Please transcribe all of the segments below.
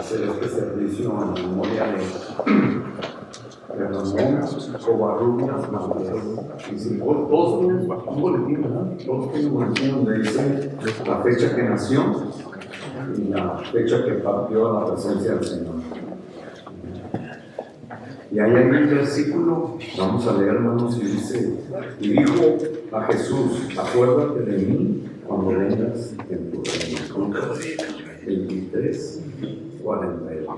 hacer este servicio en memoria de Ramón Covarrubias Márquez. Y si todos tienen un boletín, ¿verdad? Todos tienen un boletín donde dice la fecha que nació y la fecha que partió a la presencia del Señor. Y ahí hay un versículo, vamos a leer, hermanos, y dice: y dijo a Jesús, acuérdate de mí cuando vengas en tu reino. 23, 42.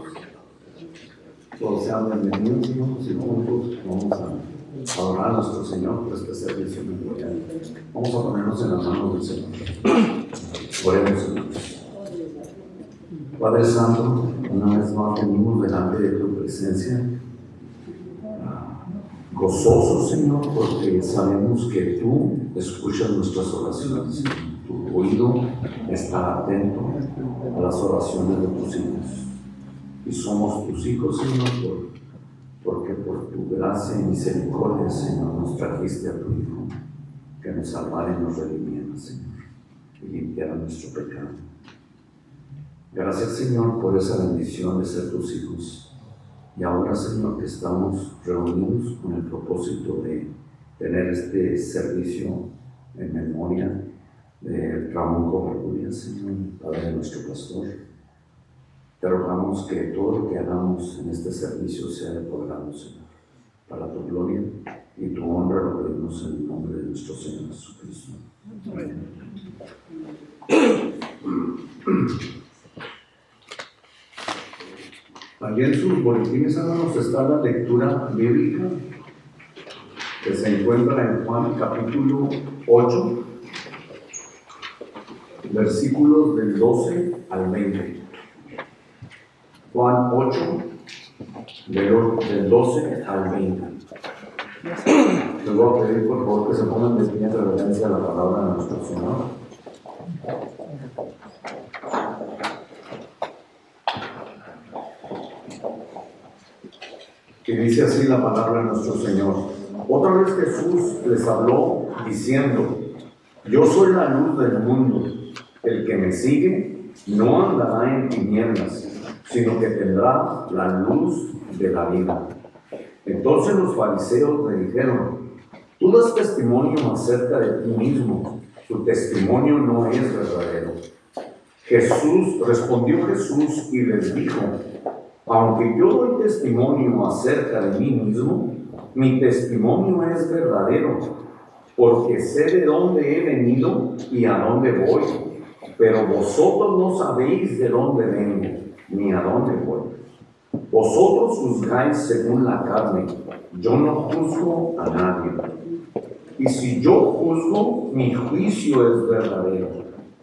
Todos sean bienvenidos, hermanos, y juntos vamos a adorar a nuestro Señor por este servicio memorial. Vamos a ponernos en las manos del Señor. Oremos, hermanos. Padre Santo, una vez más venimos delante de tu presencia, gozosos, Señor, porque sabemos que tú escuchas nuestras oraciones. Tu oído está atento a las oraciones de tus hijos. Y somos tus hijos, Señor, porque por tu gracia y misericordia, Señor, nos trajiste a tu Hijo, que nos salvara y nos redimiera, Señor, y limpiara nuestro pecado. Gracias, Señor, por esa bendición de ser tus hijos. Y ahora, Señor, que estamos reunidos con el propósito de tener este servicio en memoria de Ramón Covarrubias, Señor, Padre de nuestro pastor, te rogamos que todo lo que hagamos en este servicio sea de tu agrado, Señor, para tu gloria y tu honra. Lo pedimos en el nombre de nuestro Señor Jesucristo. Amén. Allí en sus boletines, hermanos, está la lectura bíblica que se encuentra en Juan capítulo 8, versículos del 12 al 20. Juan 8, del 12 al 20. Les voy a pedir por favor que se pongan de pie en reverencia a la palabra de nuestro Señor. Y dice así la palabra de nuestro Señor. Otra vez Jesús les habló diciendo: yo soy la luz del mundo. El que me sigue no andará en tinieblas, sino que tendrá la luz de la vida. Entonces los fariseos le dijeron: tú das testimonio acerca de ti mismo, tu testimonio no es verdadero. Respondió Jesús y les dijo: aunque yo doy testimonio acerca de mí mismo, mi testimonio es verdadero, porque sé de dónde he venido y a dónde voy, pero vosotros no sabéis de dónde vengo ni a dónde voy. Vosotros juzgáis según la carne, yo no juzgo a nadie. Y si yo juzgo, mi juicio es verdadero,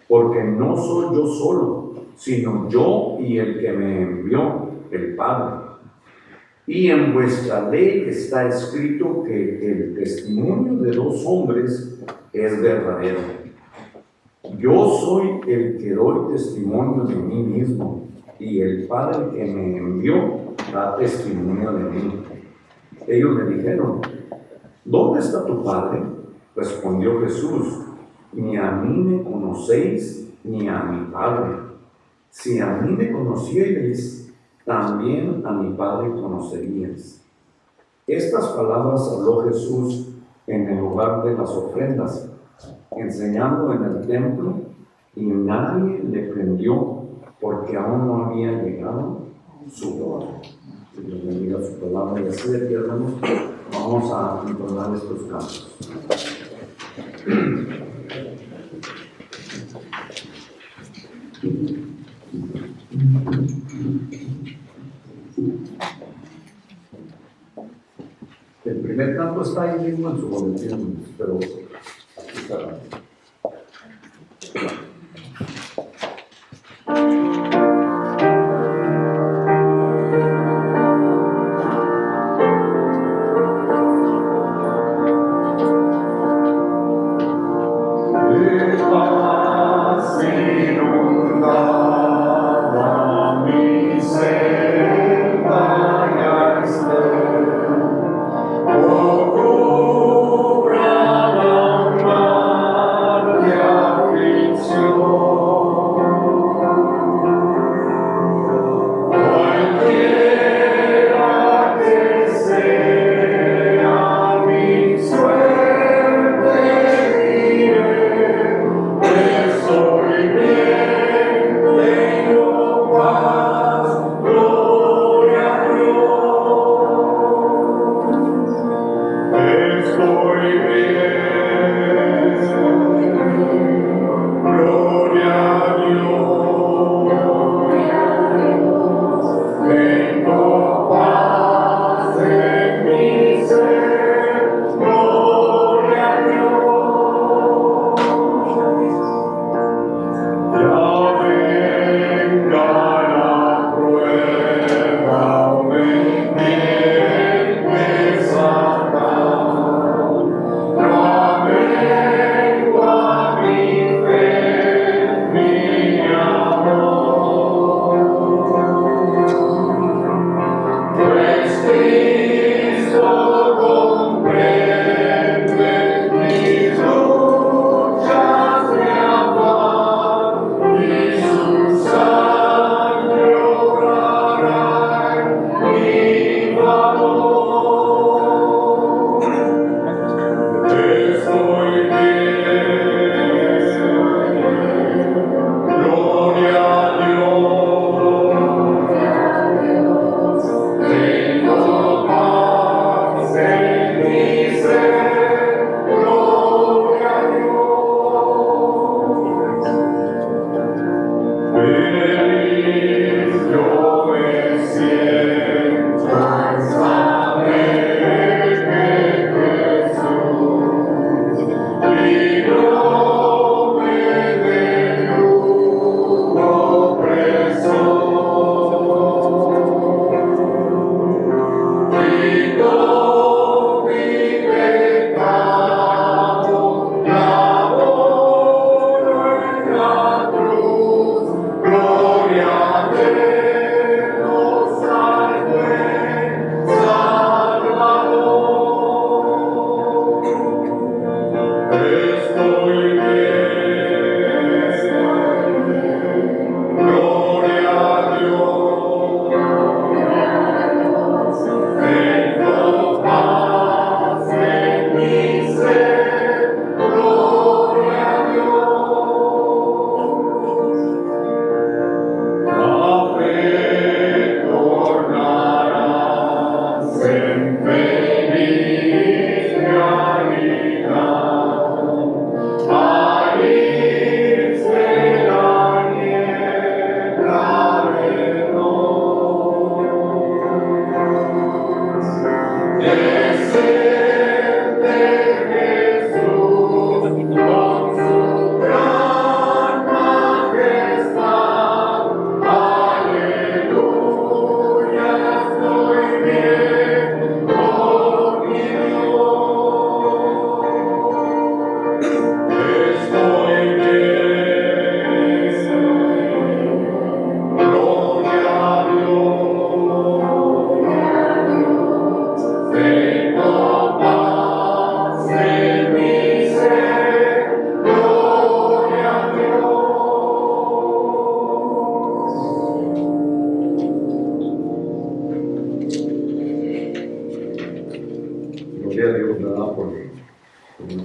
porque no soy yo solo, sino yo y el que me envió, el Padre. Y en vuestra ley está escrito que el testimonio de dos hombres es verdadero. Yo soy el que doy testimonio de mí mismo, y el Padre que me envió da testimonio de mí. Ellos le dijeron: ¿dónde está tu Padre? Respondió Jesús: ni a mí me conocéis, ni a mi Padre. Si a mí me conocierais, también a mi Padre conoceríais. Estas palabras habló Jesús en el lugar de las ofrendas, enseñando en el templo, y nadie le prendió, porque aún no había llegado su hora. Que Dios bendiga su palabra, y así de que, hermanos, vamos a entonar estos cantos. El primer canto está ahí mismo en su boletín, pero aquí está. Oh,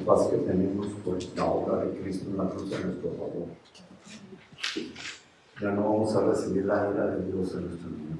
paz que tenemos por la obra de Cristo en la cruz a nuestro favor. Ya no vamos a recibir la ira de Dios en nuestro mundo.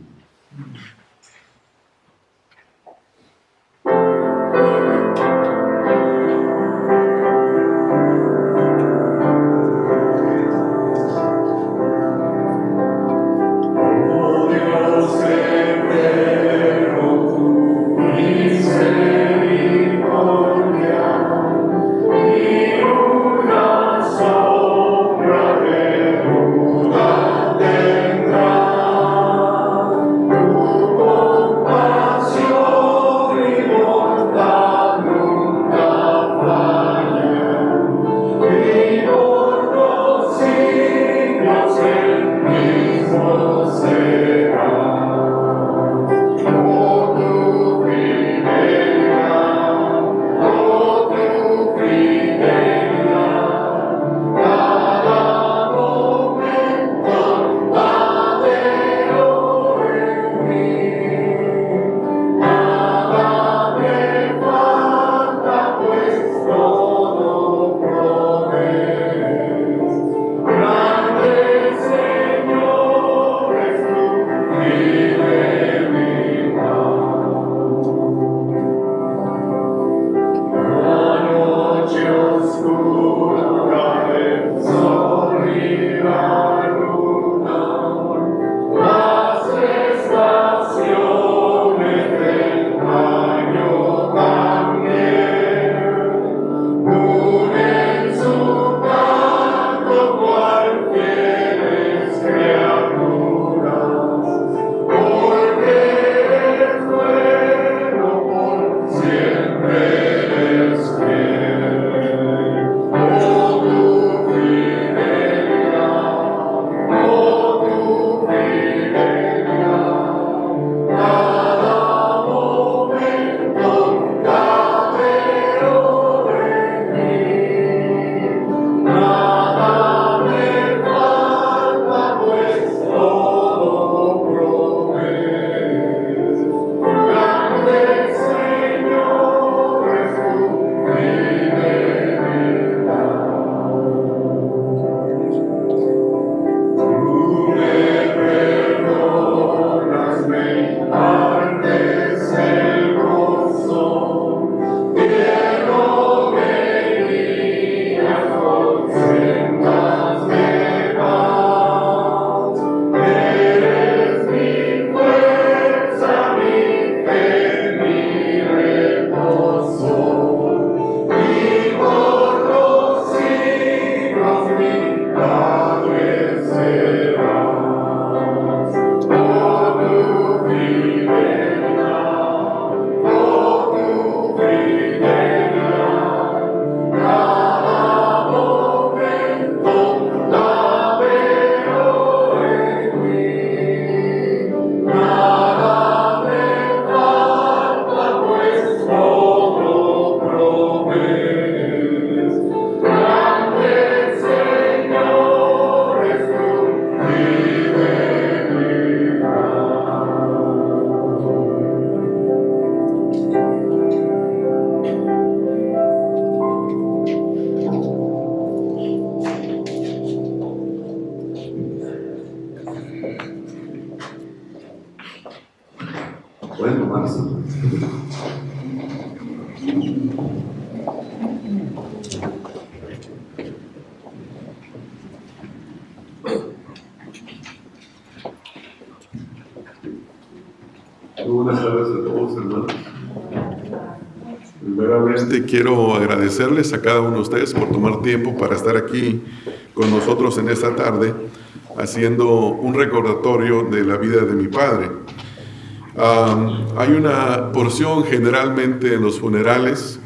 Pueden tomarse. Buenas tardes a todos, hermanos. Primeramente quiero agradecerles a cada uno de ustedes por tomar tiempo para estar aquí con nosotros en esta tarde, haciendo un recordatorio de la vida de mi padre. Hay una porción generalmente en los funerales,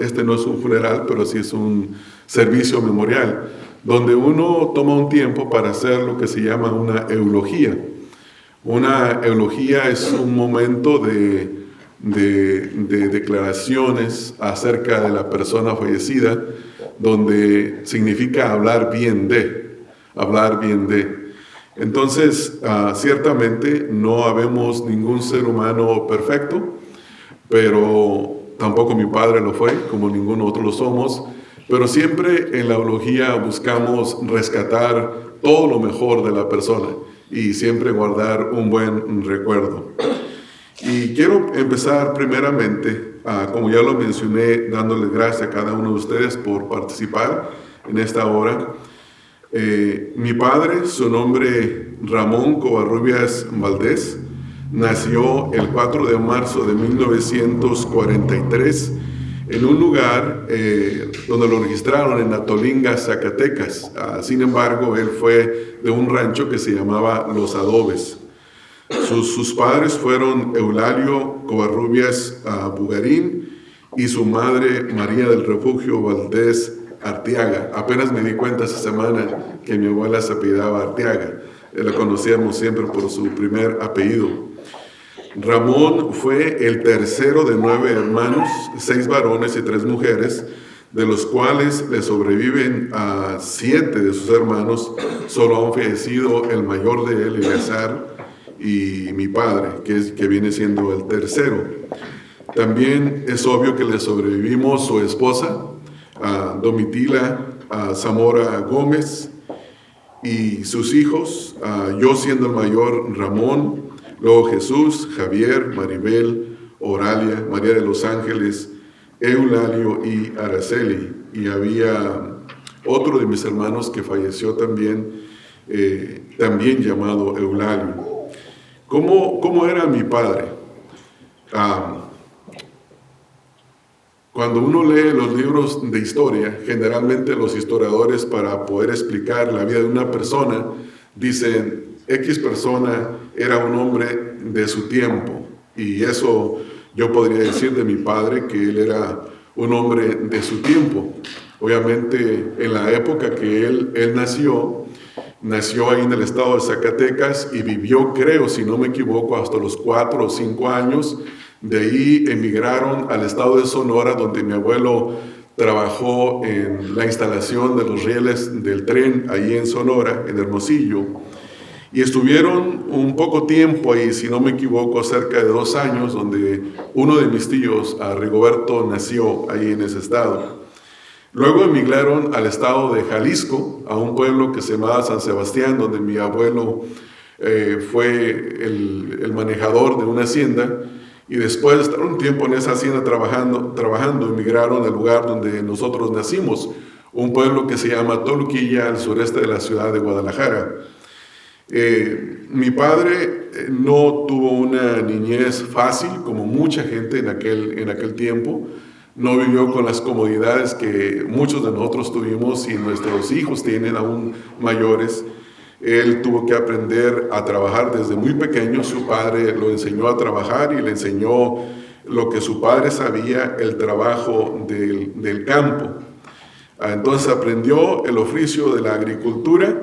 este no es un funeral, pero sí es un servicio memorial, donde uno toma un tiempo para hacer lo que se llama una eulogía. Una eulogía es un momento de declaraciones acerca de la persona fallecida, donde significa hablar bien de. Entonces, ciertamente no habemos ningún ser humano perfecto, pero tampoco mi padre lo fue, como ningún otro lo somos, pero siempre en la eulogía buscamos rescatar todo lo mejor de la persona y siempre guardar un buen recuerdo. Y quiero empezar primeramente, como ya lo mencioné, dándoles gracias a cada uno de ustedes por participar en esta hora. Mi padre, su nombre Ramón Covarrubias Valdés, nació el 4 de marzo de 1943 en un lugar donde lo registraron en Atolinga, Zacatecas. Sin embargo, él fue de un rancho que se llamaba Los Adobes. Sus padres fueron Eulalio Covarrubias Bugarín y su madre María del Refugio Valdés Arteaga. Apenas me di cuenta esta semana que mi abuela se apellidaba Arteaga. La conocíamos siempre por su primer apellido. Ramón fue el tercero de 9 hermanos, 6 varones y 3 mujeres, de los cuales le sobreviven a 7 de sus hermanos. Solo han fallecido el mayor de él, Eleazar, y mi padre, que viene siendo el tercero. También es obvio que le sobrevivimos su esposa, Domitila Zamora Gómez, y sus hijos, yo siendo el mayor, Ramón, luego Jesús, Javier, Maribel, Oralia, María de los Ángeles, Eulalio y Araceli. Y había otro de mis hermanos que falleció también, también llamado Eulalio. ¿Cómo era mi padre? Cuando uno lee los libros de historia, generalmente los historiadores, para poder explicar la vida de una persona, dicen, X persona era un hombre de su tiempo. Y eso yo podría decir de mi padre, que él era un hombre de su tiempo. Obviamente, en la época que él nació ahí en el estado de Zacatecas y vivió, creo, si no me equivoco, hasta los 4 o 5 años. De ahí emigraron al estado de Sonora, donde mi abuelo trabajó en la instalación de los rieles del tren ahí en Sonora, en Hermosillo. Y estuvieron un poco tiempo ahí, si no me equivoco, cerca de 2 años, donde uno de mis tíos, Rigoberto, nació ahí en ese estado. Luego emigraron al estado de Jalisco, a un pueblo que se llamaba San Sebastián, donde mi abuelo fue el manejador de una hacienda. Y después de estar un tiempo en esa hacienda trabajando, emigraron al lugar donde nosotros nacimos, un pueblo que se llama Toluquilla, al sureste de la ciudad de Guadalajara. Mi padre no tuvo una niñez fácil, como mucha gente en aquel tiempo. No vivió con las comodidades que muchos de nosotros tuvimos y nuestros hijos tienen aún mayores. Él tuvo que aprender a trabajar desde muy pequeño. Su padre lo enseñó a trabajar y le enseñó lo que su padre sabía, el trabajo del campo. Entonces aprendió el oficio de la agricultura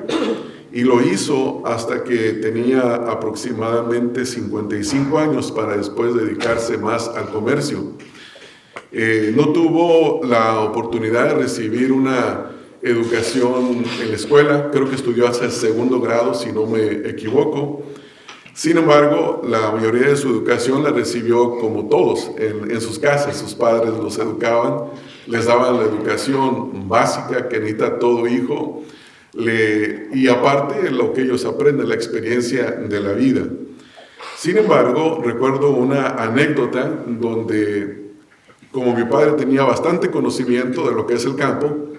y lo hizo hasta que tenía aproximadamente 55 años para después dedicarse más al comercio. No tuvo la oportunidad de recibir una educación en la escuela, creo que estudió hasta el 2º grado, si no me equivoco. Sin embargo, la mayoría de su educación la recibió como todos, en sus casas. Sus padres los educaban, les daban la educación básica que necesita todo hijo, y aparte lo que ellos aprenden, la experiencia de la vida. Sin embargo, recuerdo una anécdota donde, como mi padre tenía bastante conocimiento de lo que es el campo,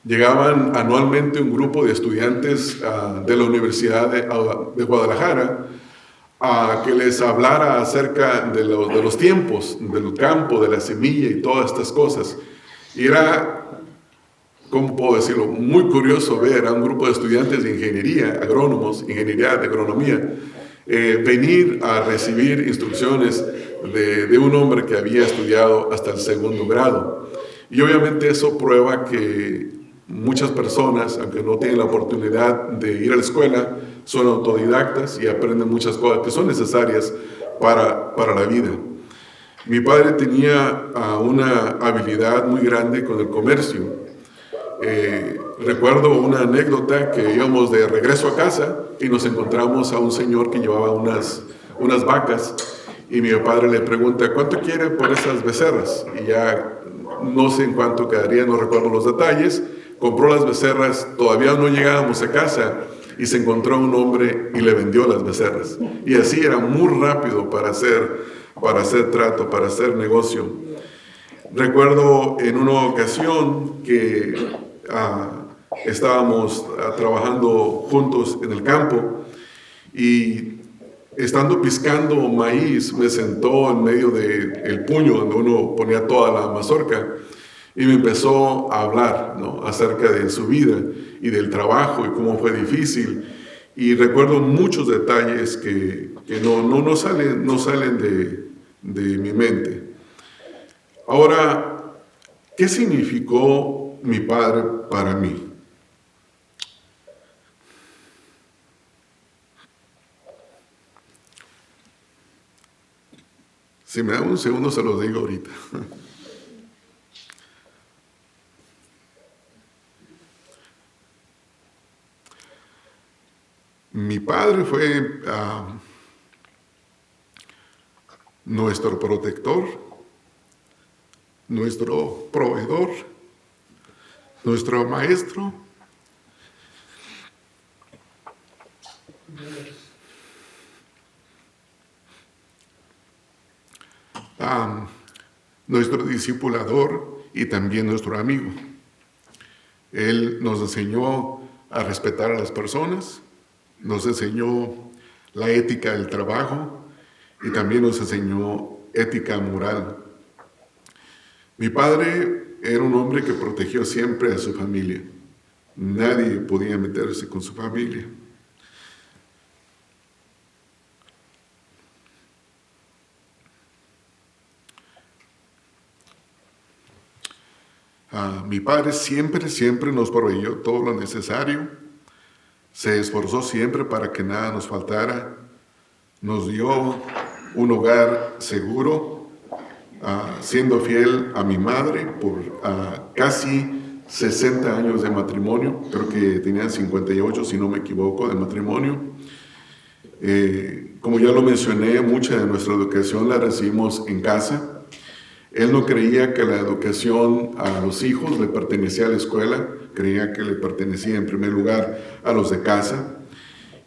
llegaban anualmente un grupo de estudiantes de la Universidad de Guadalajara a que les hablara acerca de los tiempos, del campo, de la semilla y todas estas cosas. Y era, ¿cómo puedo decirlo?, muy curioso ver a un grupo de estudiantes de ingeniería, agrónomos, ingeniería de agronomía, venir a recibir instrucciones de un hombre que había estudiado hasta el 2º grado. Y obviamente eso prueba que muchas personas, aunque no tienen la oportunidad de ir a la escuela, son autodidactas y aprenden muchas cosas que son necesarias para la vida. Mi padre tenía una habilidad muy grande con el comercio. Recuerdo una anécdota que íbamos de regreso a casa y nos encontramos a un señor que llevaba unas vacas y mi padre le pregunta, ¿cuánto quiere por esas becerras? Y ya no sé en cuánto quedaría, no recuerdo los detalles. Compró las becerras, todavía no llegábamos a casa y se encontró un hombre y le vendió las becerras. Y así era muy rápido para hacer trato, para hacer negocio. Recuerdo en una ocasión que estábamos trabajando juntos en el campo y estando piscando maíz me sentó en medio del puño donde uno ponía toda la mazorca y me empezó a hablar, ¿no?, acerca de su vida y del trabajo y cómo fue difícil. Y recuerdo muchos detalles que no salen de mi mente. Ahora, ¿qué significó mi padre para mí? Si me da un segundo, se los digo ahorita. Mi padre fue nuestro protector, nuestro proveedor, nuestro maestro. Nuestro discipulador y también nuestro amigo. Él nos enseñó a respetar a las personas, nos enseñó la ética del trabajo y también nos enseñó ética moral. Mi padre era un hombre que protegió siempre a su familia. Nadie podía meterse con su familia. Mi padre siempre nos proveyó todo lo necesario. Se esforzó siempre para que nada nos faltara. Nos dio un hogar seguro, siendo fiel a mi madre por casi 60 años de matrimonio. Creo que tenía 58, si no me equivoco, de matrimonio. Como ya lo mencioné, mucha de nuestra educación la recibimos en casa. Él no creía que la educación a los hijos le pertenecía a la escuela, creía que le pertenecía en primer lugar a los de casa.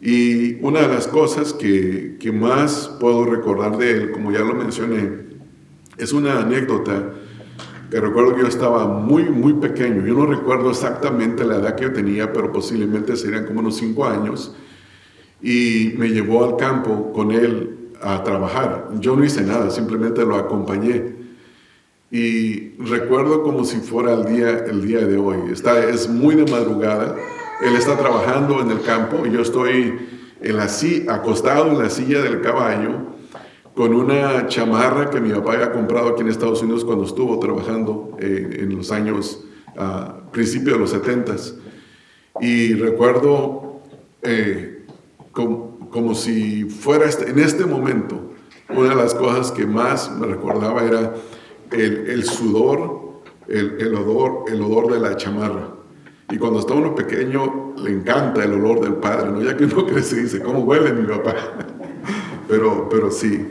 Y una de las cosas que más puedo recordar de él, como ya lo mencioné, es una anécdota que recuerdo que yo estaba muy pequeño. Yo no recuerdo exactamente la edad que yo tenía, pero posiblemente serían como unos 5 años. Y me llevó al campo con él a trabajar. Yo no hice nada, simplemente lo acompañé. Y recuerdo como si fuera el día de hoy. Es muy de madrugada. Él está trabajando en el campo y yo estoy acostado en la silla del caballo con una chamarra que mi papá había comprado aquí en Estados Unidos cuando estuvo trabajando en los años, principios de los 70s. Y recuerdo como si fuera en este momento, una de las cosas que más me recordaba era el sudor, el odor de la chamarra. Y cuando está uno pequeño, le encanta el olor del padre, ¿no? Ya que uno crece y dice, ¿cómo huele mi papá? pero sí.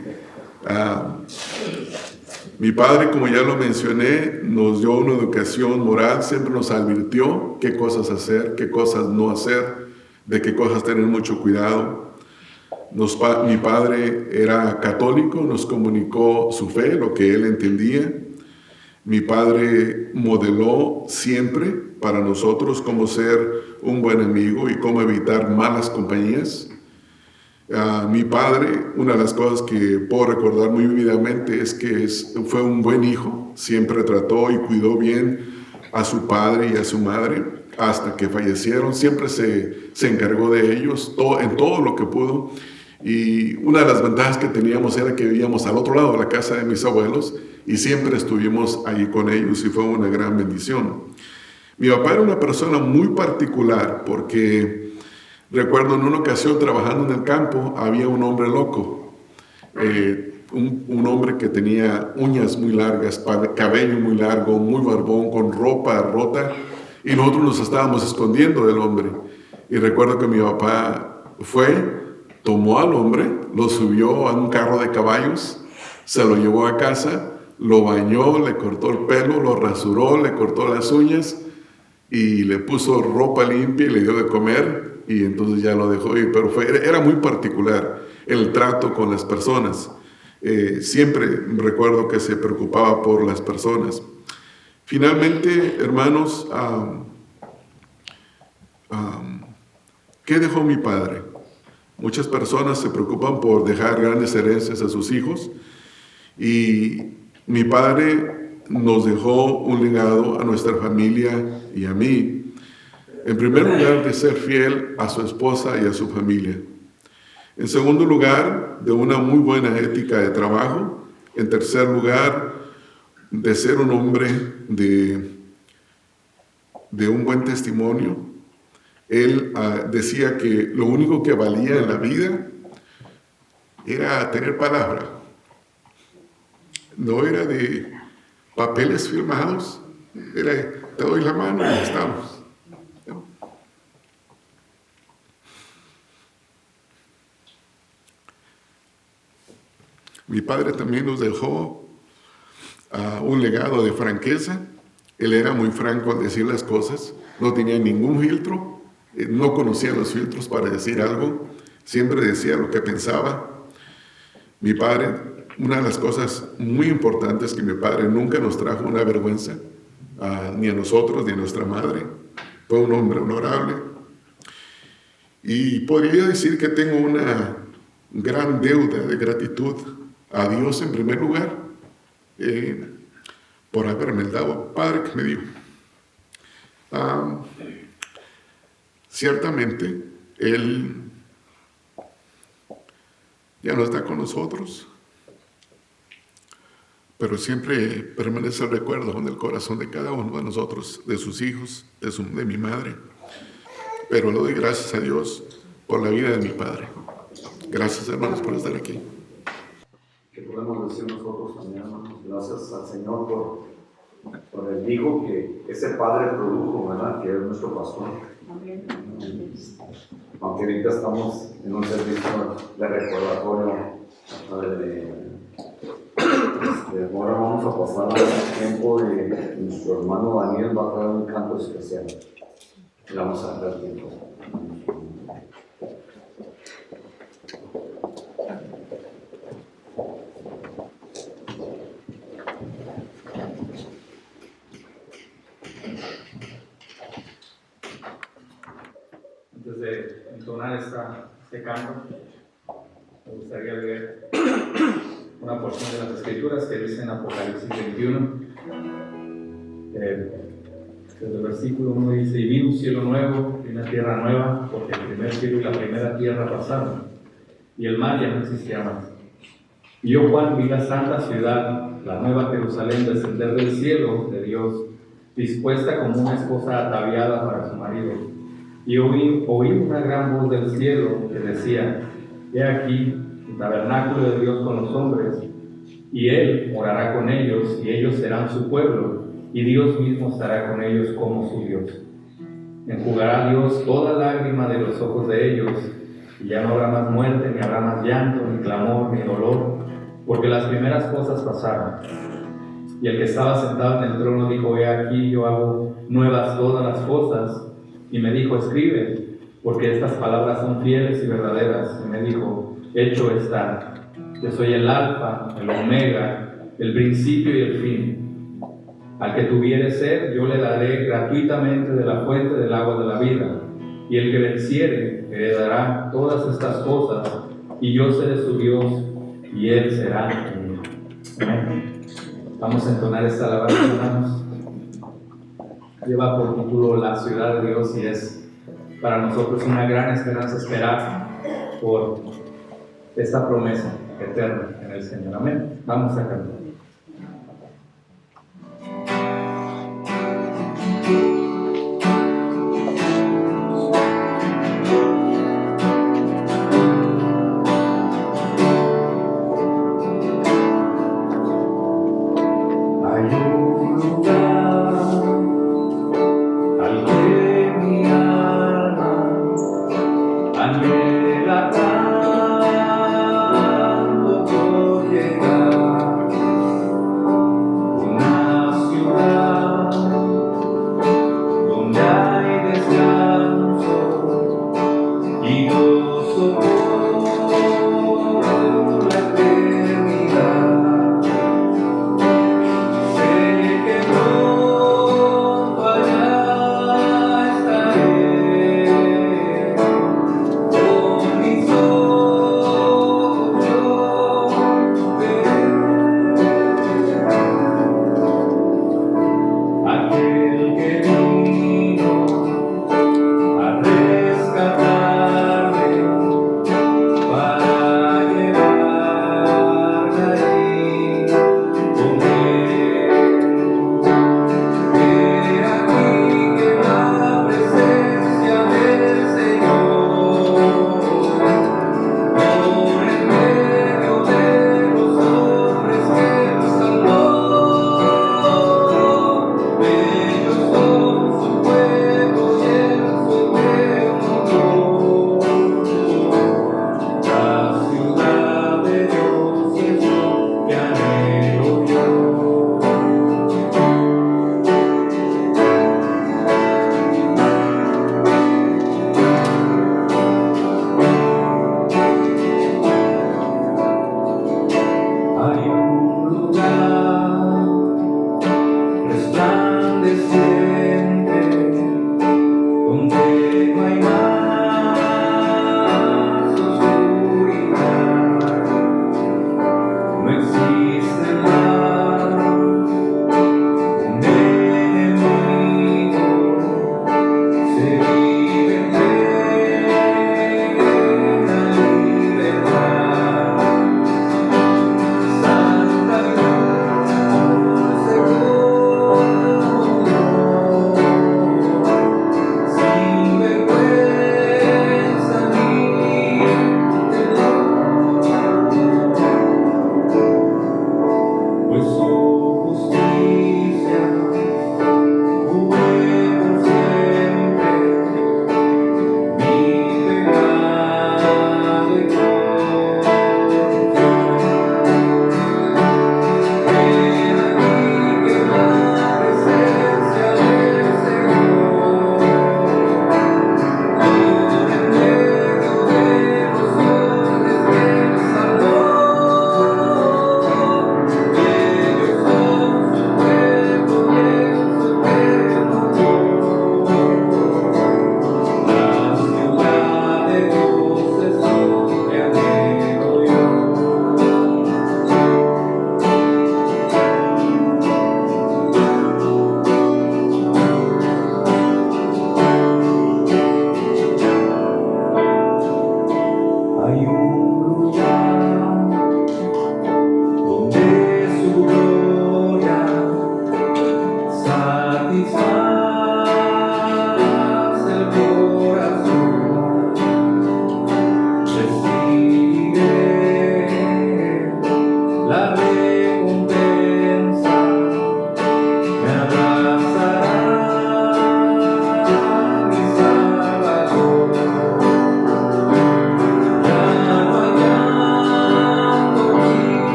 Mi padre, como ya lo mencioné, nos dio una educación moral, siempre nos advirtió qué cosas hacer, qué cosas no hacer, de qué cosas tener mucho cuidado. Mi padre era católico, nos comunicó su fe, lo que él entendía. Mi padre modeló siempre para nosotros cómo ser un buen amigo y cómo evitar malas compañías. Mi padre, una de las cosas que puedo recordar muy vividamente es que fue un buen hijo, siempre trató y cuidó bien a su padre y a su madre hasta que fallecieron, siempre se encargó de ellos en todo lo que pudo. Y una de las ventajas que teníamos era que vivíamos al otro lado de la casa de mis abuelos y siempre estuvimos ahí con ellos y fue una gran bendición. Mi papá era una persona muy particular porque recuerdo en una ocasión trabajando en el campo había un hombre loco, un hombre que tenía uñas muy largas, cabello muy largo, muy barbón, con ropa rota y nosotros nos estábamos escondiendo del hombre. Y recuerdo que mi papá tomó al hombre, lo subió a un carro de caballos Se lo llevó a casa, lo bañó, le cortó el pelo, lo rasuró, le cortó las uñas y le puso ropa limpia y le dio de comer, y entonces ya lo dejó ir. Pero era muy particular el trato con las personas. Siempre recuerdo que se preocupaba por las personas. Finalmente, hermanos, ¿qué dejó mi padre? Muchas personas se preocupan por dejar grandes herencias a sus hijos, y mi padre nos dejó un legado a nuestra familia y a mí. En primer lugar, de ser fiel a su esposa y a su familia. En segundo lugar, de una muy buena ética de trabajo. En tercer lugar, de ser un hombre de un buen testimonio. Él decía que lo único que valía en la vida era tener palabra. No era de papeles firmados, era te doy la mano y estamos. Mi padre también nos dejó un legado de franqueza. Él era muy franco al decir las cosas, no tenía ningún filtro, no conocía los filtros para decir algo, siempre decía lo que pensaba. Mi padre, una de las cosas muy importantes, que mi padre nunca nos trajo una vergüenza, ni a nosotros ni a nuestra madre. Fue un hombre honorable. Y podría decir que tengo una gran deuda de gratitud a Dios en primer lugar, por haberme dado padre que me dio. Ciertamente, Él ya no está con nosotros, pero siempre permanece el recuerdo en el corazón de cada uno de nosotros, de sus hijos, de mi madre. Pero le doy gracias a Dios por la vida de mi padre. Gracias, hermanos, por estar aquí. Que podemos decir nosotros también, hermanos, gracias al Señor por el hijo que ese padre produjo, ¿verdad? Que es nuestro pastor. Aunque ahorita estamos en un servicio de recordatorio, ahora vamos a pasar al tiempo de nuestro hermano Daniel, va a traer un canto especial. Le vamos a dar tiempo. Antes de entonar este canto, me gustaría leer una porción de las Escrituras que dice en Apocalipsis 21. Desde el versículo 1 dice: y vi un cielo nuevo y una tierra nueva, porque el primer cielo y la primera tierra pasaron, y el mar ya no existía más. Y yo, Juan, vi la santa ciudad, la nueva Jerusalén, descender del cielo de Dios, dispuesta como una esposa ataviada para su marido. Y oí una gran voz del cielo que decía: he aquí el tabernáculo de Dios con los hombres, y Él morará con ellos, y ellos serán su pueblo, y Dios mismo estará con ellos como su Dios. Enjugará Dios toda lágrima de los ojos de ellos, y ya no habrá más muerte, ni habrá más llanto, ni clamor, ni dolor, porque las primeras cosas pasaron. Y el que estaba sentado en el trono dijo: he aquí, yo hago nuevas todas las cosas. Y me dijo: escribe, porque estas palabras son fieles y verdaderas. Y me dijo: hecho está. Yo soy el Alfa, el Omega, el principio y el fin. Al que tuviere sed, yo le daré gratuitamente de la fuente del agua de la vida. Y el que venciere, heredará todas estas cosas, y yo seré su Dios, y él será mi hijo. Amén. Vamos a entonar esta alabanza, hermanos. Lleva por título La ciudad de Dios, y es para nosotros una gran esperanza esperar por esta promesa eterna en el Señor. Amén. Vamos a cantar. Anhela tanto por llegar.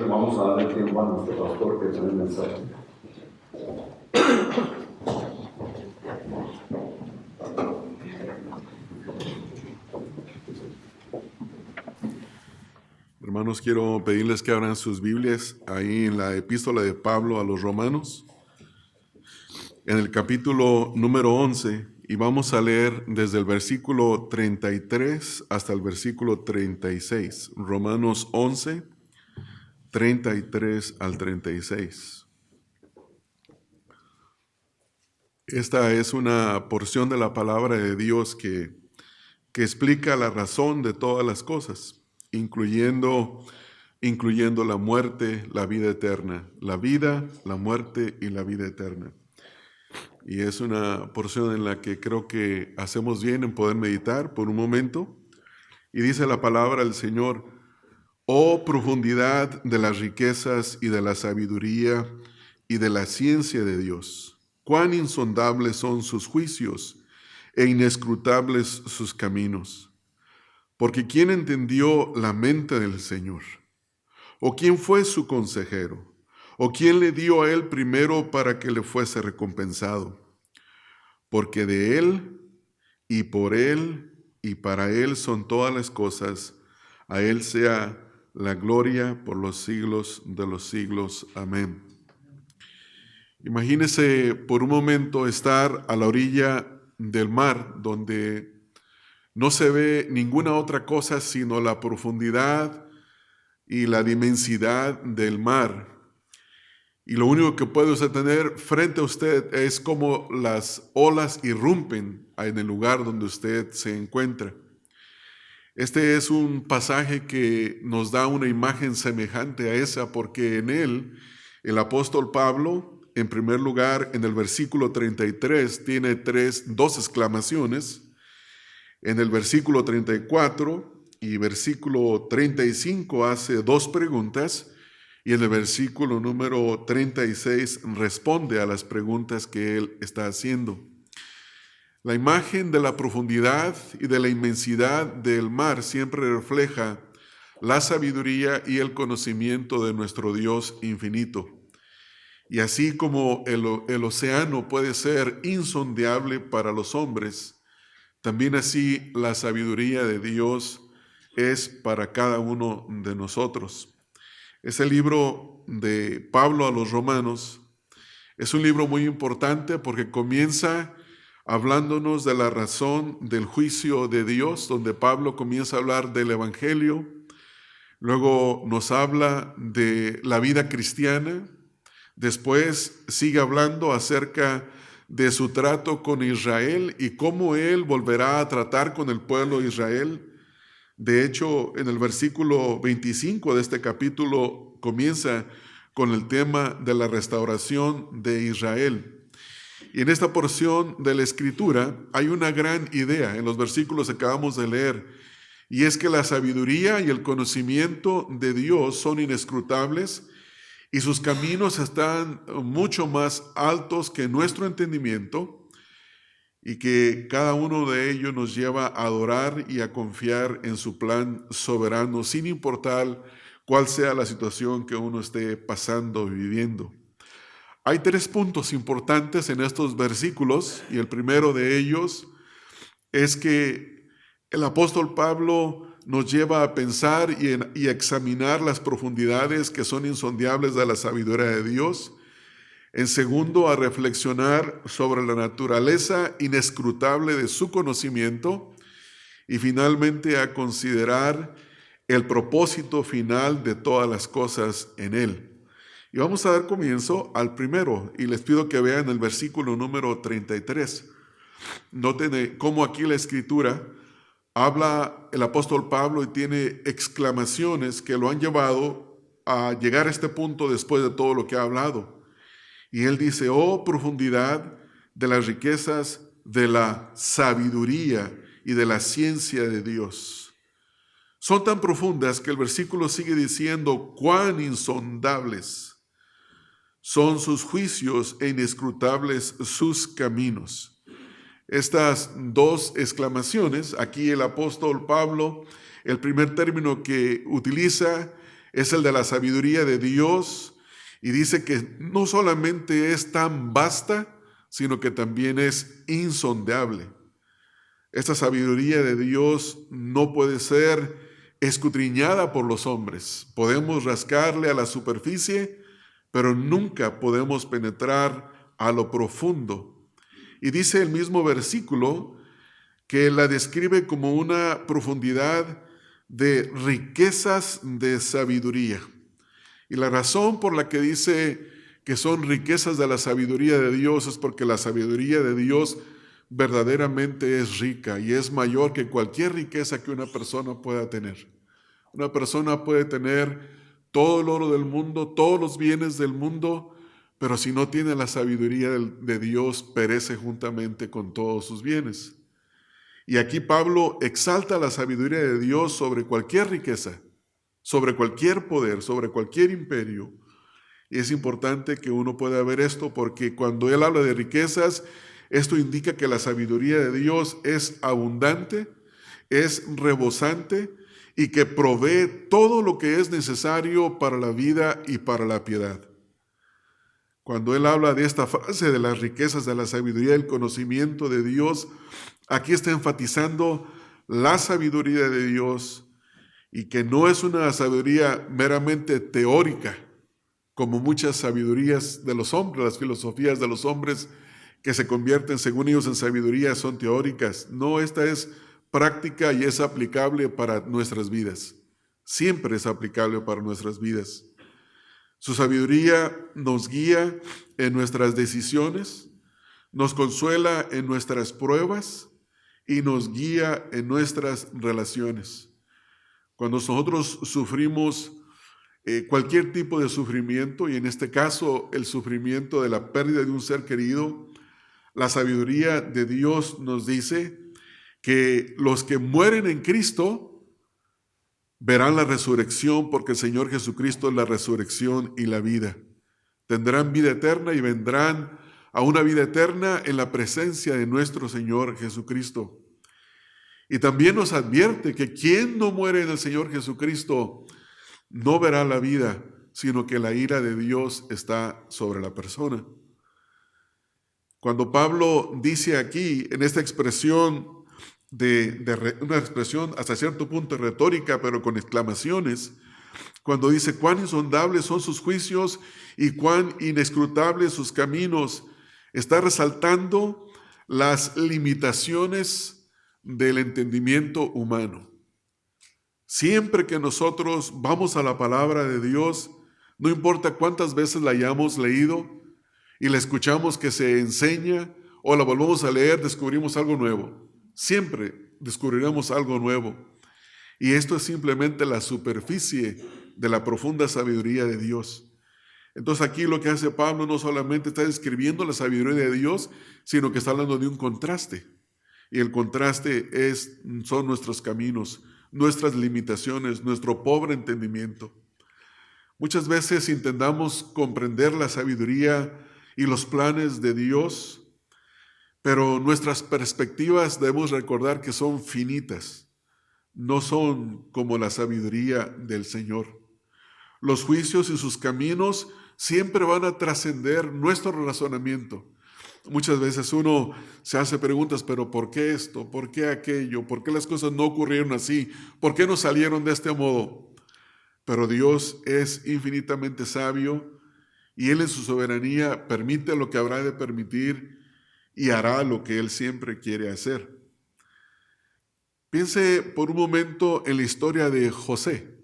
Vamos a darle tiempo a nuestro pastor que tiene el mensaje. Hermanos, quiero pedirles que abran sus Biblias ahí en la epístola de Pablo a los Romanos, en el capítulo número 11, y vamos a leer desde el versículo 33 hasta el versículo 36. Romanos 11, 33 al 36. Esta es una porción de la palabra de Dios que explica la razón de todas las cosas, incluyendo la muerte, la vida eterna, la vida, la muerte y la vida eterna. Y es una porción en la que creo que hacemos bien en poder meditar por un momento. Y dice la palabra del Señor: oh profundidad de las riquezas y de la sabiduría y de la ciencia de Dios, cuán insondables son sus juicios e inescrutables sus caminos. Porque ¿quién entendió la mente del Señor? ¿O quién fue su consejero? ¿O quién le dio a él primero para que le fuese recompensado? Porque de él, y por él, y para él son todas las cosas. A él sea la gloria por los siglos de los siglos. Amén. Imagínese por un momento estar a la orilla del mar, donde no se ve ninguna otra cosa sino la profundidad y la inmensidad del mar. Y lo único que puede usted tener frente a usted es como las olas irrumpen en el lugar donde usted se encuentra. Este es un pasaje que nos da una imagen semejante a esa, porque en él el apóstol Pablo, en primer lugar, en el versículo 33, tiene dos exclamaciones. En el versículo 34 y versículo 35 hace dos preguntas, y en el versículo número 36 responde a las preguntas que él está haciendo. La imagen de la profundidad y de la inmensidad del mar siempre refleja la sabiduría y el conocimiento de nuestro Dios infinito. Y así como el océano puede ser insondeable para los hombres, también así la sabiduría de Dios es para cada uno de nosotros. Ese libro de Pablo a los Romanos es un libro muy importante porque comienza hablándonos de la razón del juicio de Dios, donde Pablo comienza a hablar del Evangelio, luego nos habla de la vida cristiana, después sigue hablando acerca de su trato con Israel y cómo él volverá a tratar con el pueblo de Israel. De hecho, en el versículo 25 de este capítulo comienza con el tema de la restauración de Israel. Y en esta porción de la Escritura hay una gran idea en los versículos que acabamos de leer, y es que la sabiduría y el conocimiento de Dios son inescrutables y sus caminos están mucho más altos que nuestro entendimiento, y que cada uno de ellos nos lleva a adorar y a confiar en su plan soberano, sin importar cuál sea la situación que uno esté pasando o viviendo. Hay tres puntos importantes en estos versículos, y el primero de ellos es que el apóstol Pablo nos lleva a pensar y a examinar las profundidades que son insondables de la sabiduría de Dios. En segundo, a reflexionar sobre la naturaleza inescrutable de su conocimiento. Y finalmente, a considerar el propósito final de todas las cosas en él. Y vamos a dar comienzo al primero, y les pido que vean el versículo número 33. Noten cómo aquí la Escritura habla el apóstol Pablo y tiene exclamaciones que lo han llevado a llegar a este punto después de todo lo que ha hablado. Y él dice: oh profundidad de las riquezas de la sabiduría y de la ciencia de Dios. Son tan profundas que el versículo sigue diciendo: cuán insondables son sus juicios e inescrutables sus caminos. Estas dos exclamaciones, aquí el apóstol Pablo, el primer término que utiliza es el de la sabiduría de Dios, y dice que no solamente es tan vasta, sino que también es insondable. Esta sabiduría de Dios no puede ser escudriñada por los hombres. Podemos rascarle a la superficie, pero nunca podemos penetrar a lo profundo. Y dice el mismo versículo que la describe como una profundidad de riquezas de sabiduría. Y la razón por la que dice que son riquezas de la sabiduría de Dios es porque la sabiduría de Dios verdaderamente es rica y es mayor que cualquier riqueza que una persona pueda tener. Una persona puede tener todo el oro del mundo, todos los bienes del mundo, pero si no tiene la sabiduría de Dios, perece juntamente con todos sus bienes. Y aquí Pablo exalta la sabiduría de Dios sobre cualquier riqueza, sobre cualquier poder, sobre cualquier imperio. Y es importante que uno pueda ver esto, porque cuando él habla de riquezas, esto indica que la sabiduría de Dios es abundante, es rebosante, y que provee todo lo que es necesario para la vida y para la piedad. Cuando él habla de esta frase de las riquezas de la sabiduría y el conocimiento de Dios, aquí está enfatizando la sabiduría de Dios, y que no es una sabiduría meramente teórica, como muchas sabidurías de los hombres, las filosofías de los hombres que se convierten según ellos en sabiduría son teóricas. No, esta es práctica y es aplicable para nuestras vidas. Siempre es aplicable para nuestras vidas. Su sabiduría nos guía en nuestras decisiones, nos consuela en nuestras pruebas y nos guía en nuestras relaciones. Cuando nosotros sufrimos cualquier tipo de sufrimiento, y en este caso el sufrimiento de la pérdida de un ser querido, la sabiduría de Dios nos dice que los que mueren en Cristo verán la resurrección, porque el Señor Jesucristo es la resurrección y la vida. Tendrán vida eterna y vendrán a una vida eterna en la presencia de nuestro Señor Jesucristo. Y también nos advierte que quien no muere en el Señor Jesucristo no verá la vida, sino que la ira de Dios está sobre la persona. Cuando Pablo dice aquí, en esta expresión, una expresión hasta cierto punto retórica, pero con exclamaciones, cuando dice cuán insondables son sus juicios y cuán inescrutables sus caminos, está resaltando las limitaciones del entendimiento humano. Siempre que nosotros vamos a la palabra de Dios, no importa cuántas veces la hayamos leído y la escuchamos que se enseña o la volvemos a leer, descubrimos algo nuevo. Siempre descubriremos algo nuevo. Y esto es simplemente la superficie de la profunda sabiduría de Dios. Entonces aquí lo que hace Pablo no solamente está describiendo la sabiduría de Dios, sino que está hablando de un contraste. Y el contraste son nuestros caminos, nuestras limitaciones, nuestro pobre entendimiento. Muchas veces intentamos comprender la sabiduría y los planes de Dios, pero nuestras perspectivas debemos recordar que son finitas, no son como la sabiduría del Señor. Los juicios y sus caminos siempre van a trascender nuestro razonamiento. Muchas veces uno se hace preguntas, pero ¿por qué esto? ¿Por qué aquello? ¿Por qué las cosas no ocurrieron así? ¿Por qué no salieron de este modo? Pero Dios es infinitamente sabio y Él en su soberanía permite lo que habrá de permitir y hará lo que Él siempre quiere hacer. Piense por un momento en la historia de José,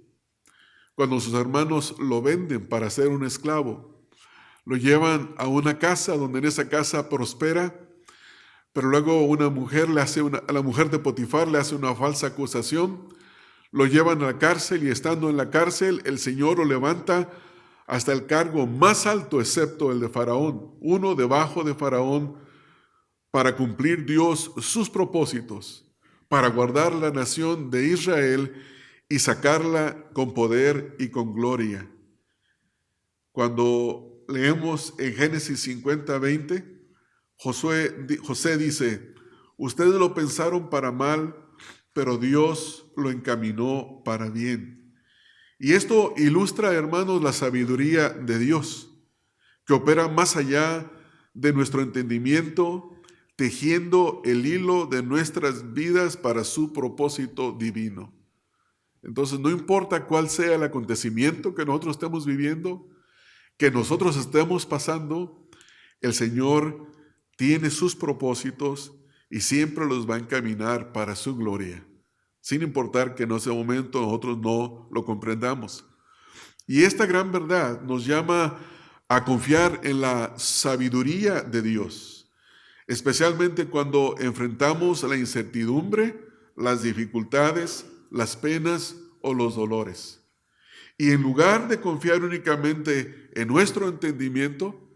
cuando sus hermanos lo venden para ser un esclavo. Lo llevan a una casa donde en esa casa prospera, pero luego una mujer a la mujer de Potifar le hace una falsa acusación, lo llevan a la cárcel y estando en la cárcel el Señor lo levanta hasta el cargo más alto excepto el de Faraón, uno debajo de Faraón, para cumplir Dios sus propósitos, para guardar la nación de Israel y sacarla con poder y con gloria. Cuando leemos en Génesis 50:20, José dice, ustedes lo pensaron para mal, pero Dios lo encaminó para bien. Y esto ilustra, hermanos, la sabiduría de Dios, que opera más allá de nuestro entendimiento, tejiendo el hilo de nuestras vidas para su propósito divino. Entonces, no importa cuál sea el acontecimiento que nosotros estemos viviendo, que nosotros estemos pasando, el Señor tiene sus propósitos y siempre los va a encaminar para su gloria, sin importar que en ese momento nosotros no lo comprendamos. Y esta gran verdad nos llama a confiar en la sabiduría de Dios, especialmente cuando enfrentamos la incertidumbre, las dificultades, las penas o los dolores. Y en lugar de confiar únicamente en nuestro entendimiento,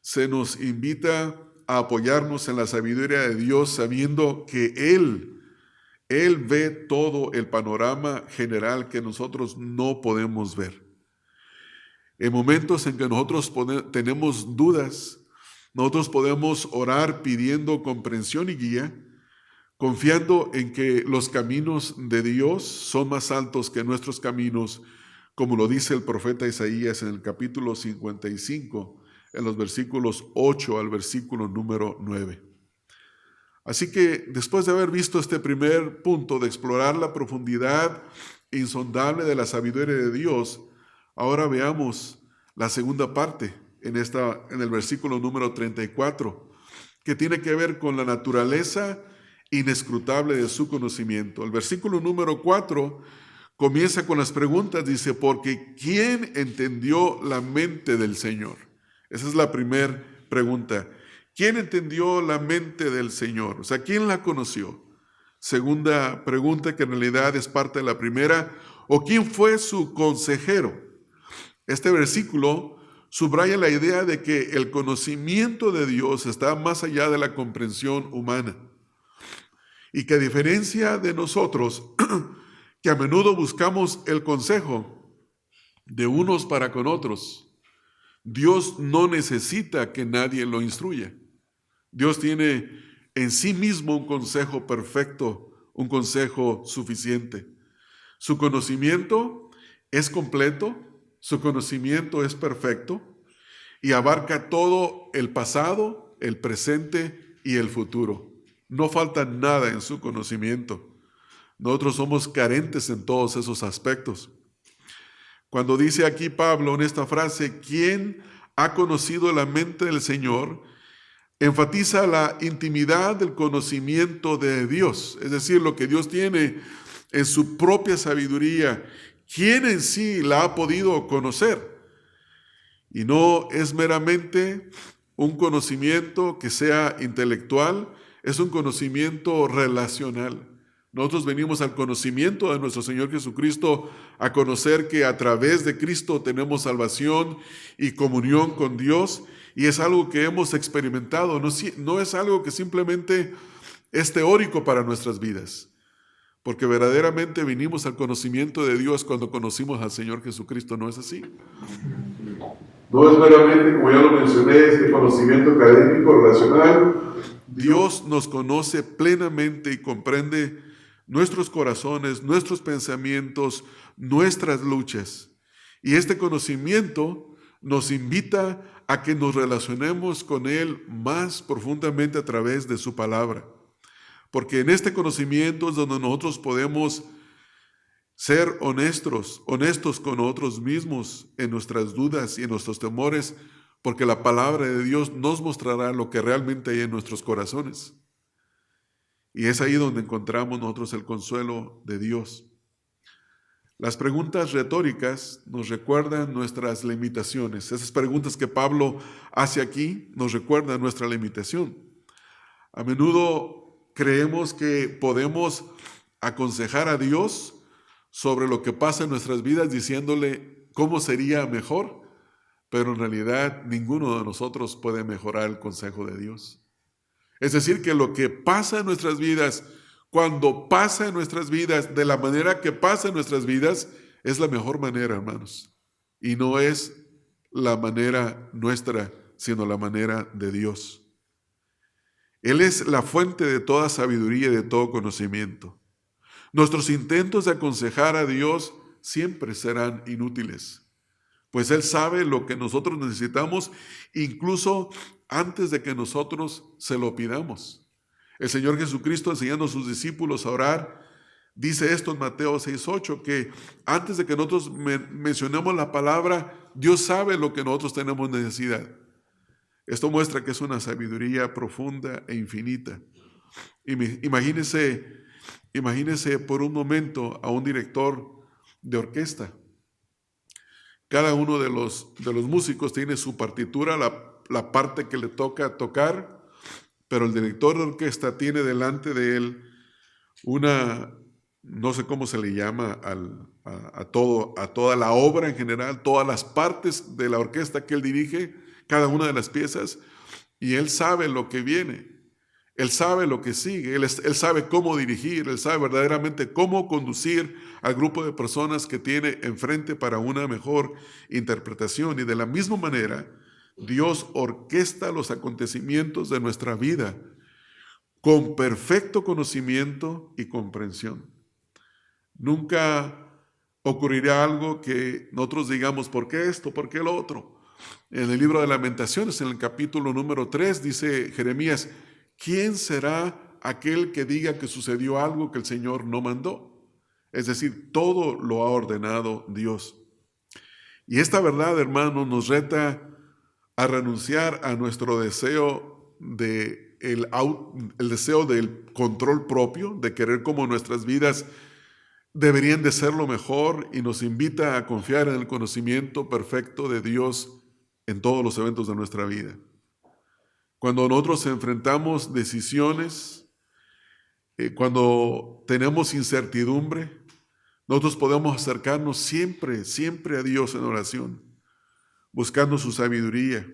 se nos invita a apoyarnos en la sabiduría de Dios, sabiendo que Él ve todo el panorama general que nosotros no podemos ver. En momentos en que nosotros tenemos dudas, nosotros podemos orar pidiendo comprensión y guía, confiando en que los caminos de Dios son más altos que nuestros caminos, como lo dice el profeta Isaías en el capítulo 55, en los versículos 8 al versículo número 9. Así que después de haber visto este primer punto de explorar la profundidad insondable de la sabiduría de Dios, ahora veamos la segunda parte en el versículo número 34, que tiene que ver con la naturaleza inescrutable de su conocimiento. El versículo número 4 comienza con las preguntas, dice, porque ¿quién entendió la mente del Señor? Esa es la primera pregunta. ¿Quién entendió la mente del Señor? O sea, ¿quién la conoció? segunda pregunta, que en realidad es parte de la primera, ¿o quién fue su consejero? Este versículo subraya la idea de que el conocimiento de Dios está más allá de la comprensión humana y que a diferencia de nosotros, que a menudo buscamos el consejo de unos para con otros, Dios no necesita que nadie lo instruya. Dios tiene en sí mismo un consejo perfecto, un consejo suficiente. Su conocimiento es completo, su conocimiento es perfecto y abarca todo el pasado, el presente y el futuro. No falta nada en su conocimiento. Nosotros somos carentes en todos esos aspectos. Cuando dice aquí Pablo en esta frase, ¿quién ha conocido la mente del Señor?, enfatiza la intimidad del conocimiento de Dios, es decir, lo que Dios tiene en su propia sabiduría. ¿Quién en sí la ha podido conocer? Y no es meramente un conocimiento que sea intelectual, es un conocimiento relacional. Nosotros venimos al conocimiento de nuestro Señor Jesucristo, a conocer que a través de Cristo tenemos salvación y comunión con Dios, y es algo que hemos experimentado, no es algo que simplemente es teórico para nuestras vidas, porque verdaderamente vinimos al conocimiento de Dios cuando conocimos al Señor Jesucristo, ¿no es así? No es meramente, como ya lo mencioné, este conocimiento académico, relacional. Dios nos conoce plenamente y comprende nuestros corazones, nuestros pensamientos, nuestras luchas. Y este conocimiento nos invita a que nos relacionemos con Él más profundamente a través de su palabra. Porque en este conocimiento es donde nosotros podemos ser honestos con nosotros mismos en nuestras dudas y en nuestros temores, porque la palabra de Dios nos mostrará lo que realmente hay en nuestros corazones. Y es ahí donde encontramos nosotros el consuelo de Dios. Las preguntas retóricas nos recuerdan nuestras limitaciones. Esas preguntas que Pablo hace aquí nos recuerdan nuestra limitación. A menudo creemos que podemos aconsejar a Dios sobre lo que pasa en nuestras vidas diciéndole cómo sería mejor, pero en realidad ninguno de nosotros puede mejorar el consejo de Dios. Es decir, que lo que pasa en nuestras vidas, cuando pasa en nuestras vidas, de la manera que pasa en nuestras vidas, es la mejor manera, hermanos. Y no es la manera nuestra, sino la manera de Dios. Él es la fuente de toda sabiduría y de todo conocimiento. Nuestros intentos de aconsejar a Dios siempre serán inútiles, pues Él sabe lo que nosotros necesitamos, incluso antes de que nosotros se lo pidamos. El Señor Jesucristo, enseñando a sus discípulos a orar, dice esto en Mateo 6:8, que antes de que nosotros mencionemos la palabra, Dios sabe lo que nosotros tenemos necesidad. Esto muestra que es una sabiduría profunda e infinita. Imagínese por un momento a un director de orquesta. Cada uno de los músicos tiene su partitura, la parte que le toca tocar, pero el director de orquesta tiene delante de él no sé cómo se le llama a toda la obra en general, todas las partes de la orquesta que él dirige, cada una de las piezas, y él sabe lo que viene, él sabe lo que sigue, él sabe cómo dirigir, él sabe verdaderamente cómo conducir al grupo de personas que tiene enfrente para una mejor interpretación. Y de la misma manera, Dios orquesta los acontecimientos de nuestra vida con perfecto conocimiento y comprensión. Nunca ocurrirá algo que nosotros digamos, ¿por qué esto? ¿Por qué lo otro? En el libro de Lamentaciones, en el capítulo número 3, dice Jeremías, ¿quién será aquel que diga que sucedió algo que el Señor no mandó? Es decir, todo lo ha ordenado Dios. Y esta verdad, hermano, nos reta a renunciar a nuestro deseo el deseo del control propio, de querer como nuestras vidas deberían de ser lo mejor, y nos invita a confiar en el conocimiento perfecto de Dios en todos los eventos de nuestra vida. Cuando nosotros enfrentamos decisiones Cuando tenemos incertidumbre, nosotros podemos acercarnos siempre, siempre a Dios en oración, buscando su sabiduría,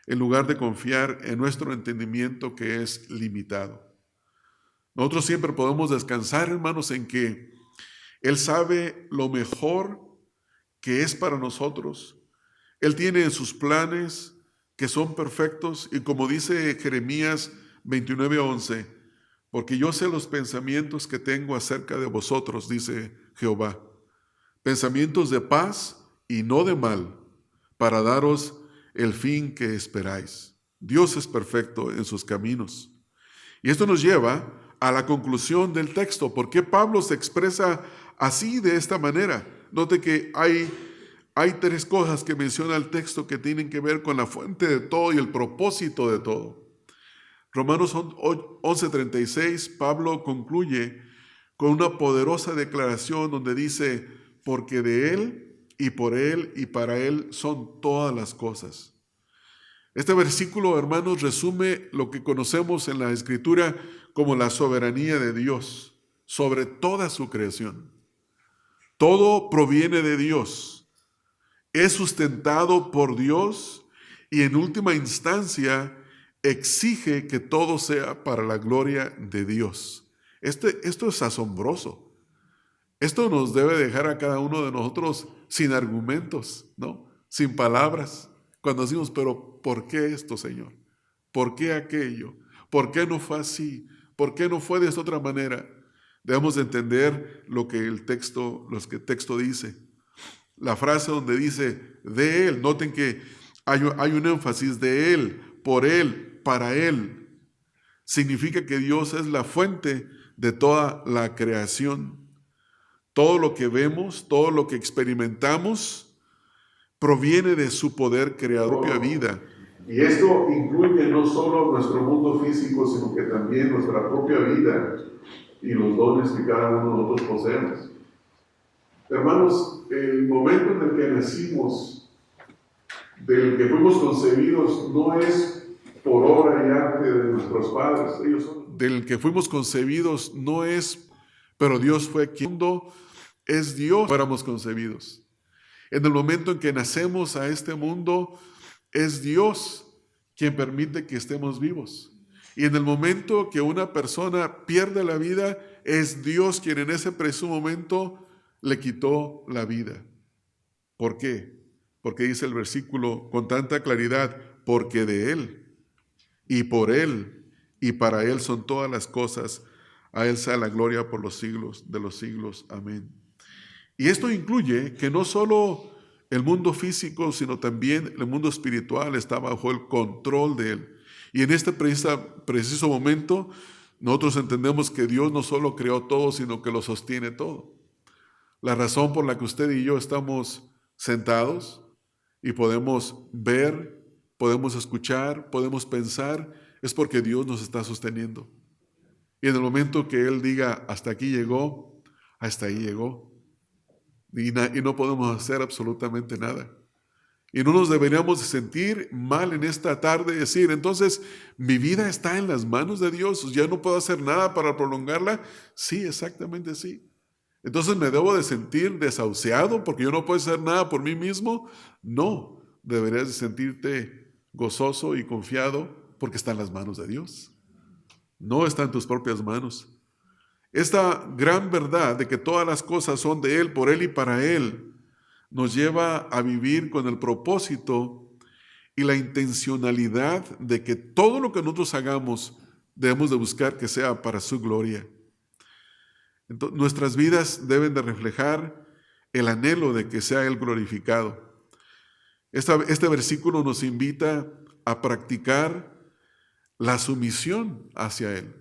en lugar de confiar en nuestro entendimiento que es limitado. Nosotros siempre podemos descansar, hermanos, en que Él sabe lo mejor que es para nosotros. Él tiene sus planes que son perfectos y como dice Jeremías 29:11, porque yo sé los pensamientos que tengo acerca de vosotros, dice Jehová, pensamientos de paz y no de mal, para daros el fin que esperáis. Dios es perfecto en sus caminos. Y esto nos lleva a la conclusión del texto. ¿Por qué Pablo se expresa así, de esta manera? Note que hay tres cosas que menciona el texto que tienen que ver con la fuente de todo y el propósito de todo. Romanos 11:36, Pablo concluye con una poderosa declaración donde dice, porque de Él y por Él y para Él son todas las cosas. Este versículo, hermanos, resume lo que conocemos en la Escritura como la soberanía de Dios sobre toda su creación. Todo proviene de Dios, es sustentado por Dios y en última instancia exige que todo sea para la gloria de Dios. Esto es asombroso. Esto nos debe dejar a cada uno de nosotros sin argumentos, ¿no? Sin palabras. Cuando decimos, pero ¿por qué esto, Señor? ¿Por qué aquello? ¿Por qué no fue así? ¿Por qué no fue de esta otra manera? Debemos de entender lo que el texto dice. La frase donde dice, de Él, noten que hay un énfasis de Él, por Él, para Él. Significa que Dios es la fuente de toda la creación. Todo lo que vemos, todo lo que experimentamos, proviene de su poder creador, propia vida. Y esto incluye no solo nuestro mundo físico, sino que también nuestra propia vida y los dones que cada uno de nosotros poseemos. Hermanos, el momento en el que nacimos, del que fuimos concebidos, no es por obra y arte de nuestros padres. Ellos son... Del que fuimos concebidos no es, pero Dios fue quien es Dios, fuéramos concebidos. En el momento en que nacemos a este mundo, es Dios quien permite que estemos vivos. Y en el momento que una persona pierde la vida, es Dios quien en ese preciso momento le quitó la vida. ¿Por qué? Porque dice el versículo con tanta claridad, porque de Él y por Él y para Él son todas las cosas, a Él sea la gloria por los siglos de los siglos. Amén. Y esto incluye que no solo el mundo físico, sino también el mundo espiritual está bajo el control de Él. Y en este preciso momento, nosotros entendemos que Dios no solo creó todo, sino que lo sostiene todo. La razón por la que usted y yo estamos sentados y podemos ver, podemos escuchar, podemos pensar, es porque Dios nos está sosteniendo. Y en el momento que Él diga, hasta aquí llegó, hasta ahí llegó. Y no podemos hacer absolutamente nada. Y no nos deberíamos de sentir mal en esta tarde, decir, entonces, mi vida está en las manos de Dios, ya no puedo hacer nada para prolongarla. Sí, exactamente sí. Entonces, ¿me debo de sentir desahuciado porque yo no puedo hacer nada por mí mismo? No, deberías de sentirte gozoso y confiado porque está en las manos de Dios. No está en tus propias manos. Esta gran verdad de que todas las cosas son de Él, por Él y para Él, nos lleva a vivir con el propósito y la intencionalidad de que todo lo que nosotros hagamos debemos de buscar que sea para su gloria. Entonces, nuestras vidas deben de reflejar el anhelo de que sea Él glorificado. Este versículo nos invita a practicar la sumisión hacia Él.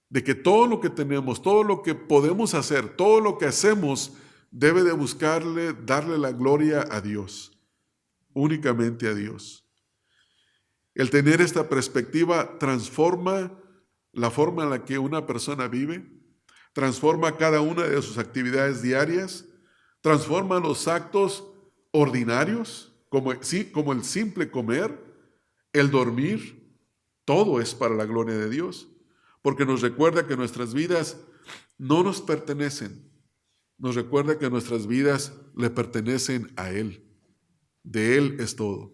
De que todo lo que tenemos, todo lo que podemos hacer, todo lo que hacemos, debe de buscarle, darle la gloria a Dios, únicamente a Dios. El tener esta perspectiva transforma la forma en la que una persona vive, transforma cada una de sus actividades diarias, transforma los actos ordinarios, como el simple comer, el dormir, todo es para la gloria de Dios. porque nos recuerda que nuestras vidas no nos pertenecen. Nos recuerda que nuestras vidas le pertenecen a Él. De Él es todo.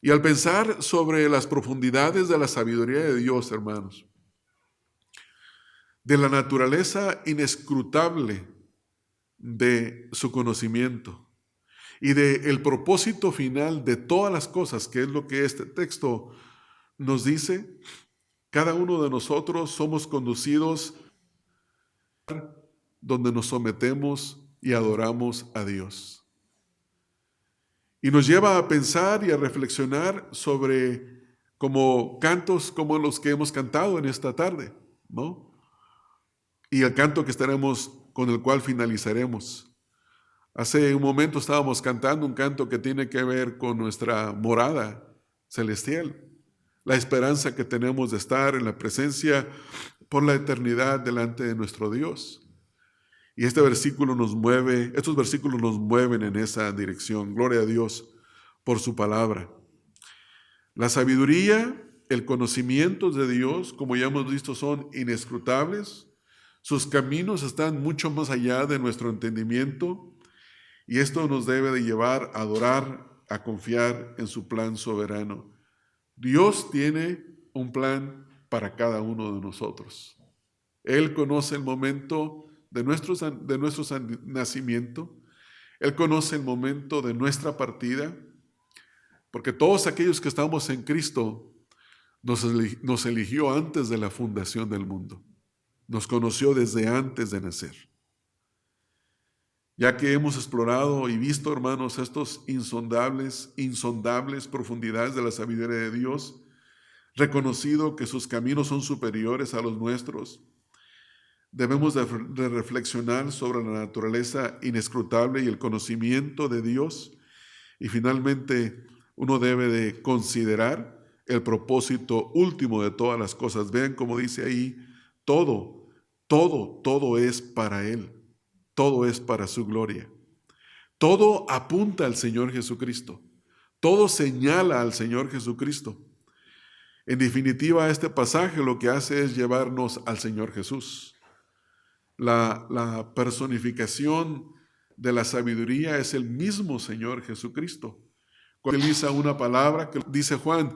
Y al pensar sobre las profundidades de la sabiduría de Dios, hermanos, de la naturaleza inescrutable de su conocimiento y del propósito final de todas las cosas, que es lo que este texto nos dice, cada uno de nosotros somos conducidos donde nos sometemos y adoramos a Dios. Y nos lleva a pensar y a reflexionar sobre como cantos como los que hemos cantado en esta tarde, ¿no? Y el canto que estaremos, con el cual finalizaremos. Hace un momento estábamos cantando un canto que tiene que ver con nuestra morada celestial, la esperanza que tenemos de estar en la presencia por la eternidad delante de nuestro Dios. Y estos versículos nos mueven en esa dirección. Gloria a Dios por su palabra. La sabiduría, el conocimiento de Dios, como ya hemos visto, son inescrutables. Sus caminos están mucho más allá de nuestro entendimiento. Y esto nos debe de llevar a adorar, a confiar en su plan soberano. Dios tiene un plan para cada uno de nosotros. Él conoce el momento de nuestro nacimiento. Él conoce el momento de nuestra partida, porque todos aquellos que estamos en Cristo nos eligió antes de la fundación del mundo. Nos conoció desde antes de nacer. Ya que hemos explorado y visto, hermanos, estos insondables profundidades de la sabiduría de Dios, reconocido que sus caminos son superiores a los nuestros, debemos de reflexionar sobre la naturaleza inescrutable y el conocimiento de Dios. Y finalmente, uno debe de considerar el propósito último de todas las cosas. Vean como dice ahí, todo es para Él. Todo es para su gloria. Todo apunta al Señor Jesucristo. Todo señala al Señor Jesucristo. En definitiva, este pasaje lo que hace es llevarnos al Señor Jesús. La personificación de la sabiduría es el mismo Señor Jesucristo. Cuando utiliza una palabra que dice Juan,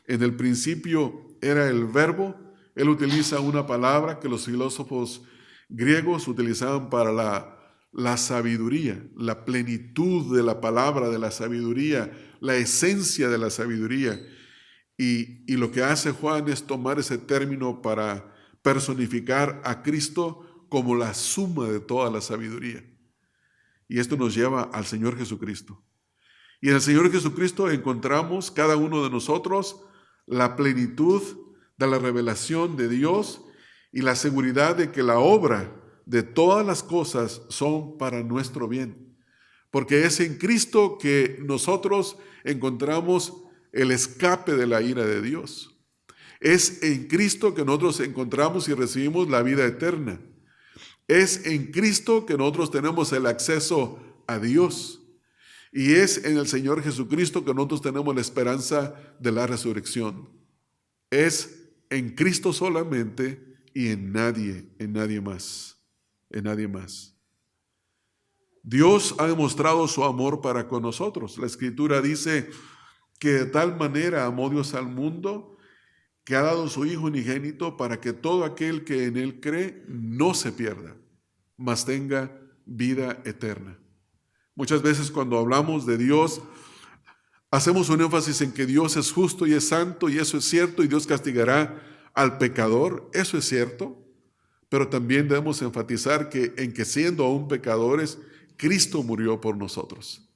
en el principio era el verbo, él utiliza una palabra que los filósofos griegos utilizaban para la sabiduría, la plenitud de la palabra de la sabiduría, la esencia de la sabiduría. Y lo que hace Juan es tomar ese término para personificar a Cristo como la suma de toda la sabiduría. Y esto nos lleva al Señor Jesucristo. Y en el Señor Jesucristo encontramos cada uno de nosotros la plenitud de la revelación de Dios y la seguridad de que la obra de todas las cosas son para nuestro bien. Porque es en Cristo que nosotros encontramos el escape de la ira de Dios. Es en Cristo que nosotros encontramos y recibimos la vida eterna. Es en Cristo que nosotros tenemos el acceso a Dios. Y es en el Señor Jesucristo que nosotros tenemos la esperanza de la resurrección. Es en Cristo solamente y en nadie más. En nadie más. Dios ha demostrado su amor para con nosotros. La Escritura dice que de tal manera amó Dios al mundo que ha dado su Hijo unigénito para que todo aquel que en Él cree no se pierda, mas tenga vida eterna. Muchas veces cuando hablamos de Dios, hacemos un énfasis en que Dios es justo y es santo, y eso es cierto, y Dios castigará al pecador, eso es cierto, pero también debemos enfatizar en que siendo aún pecadores, Cristo murió por nosotros.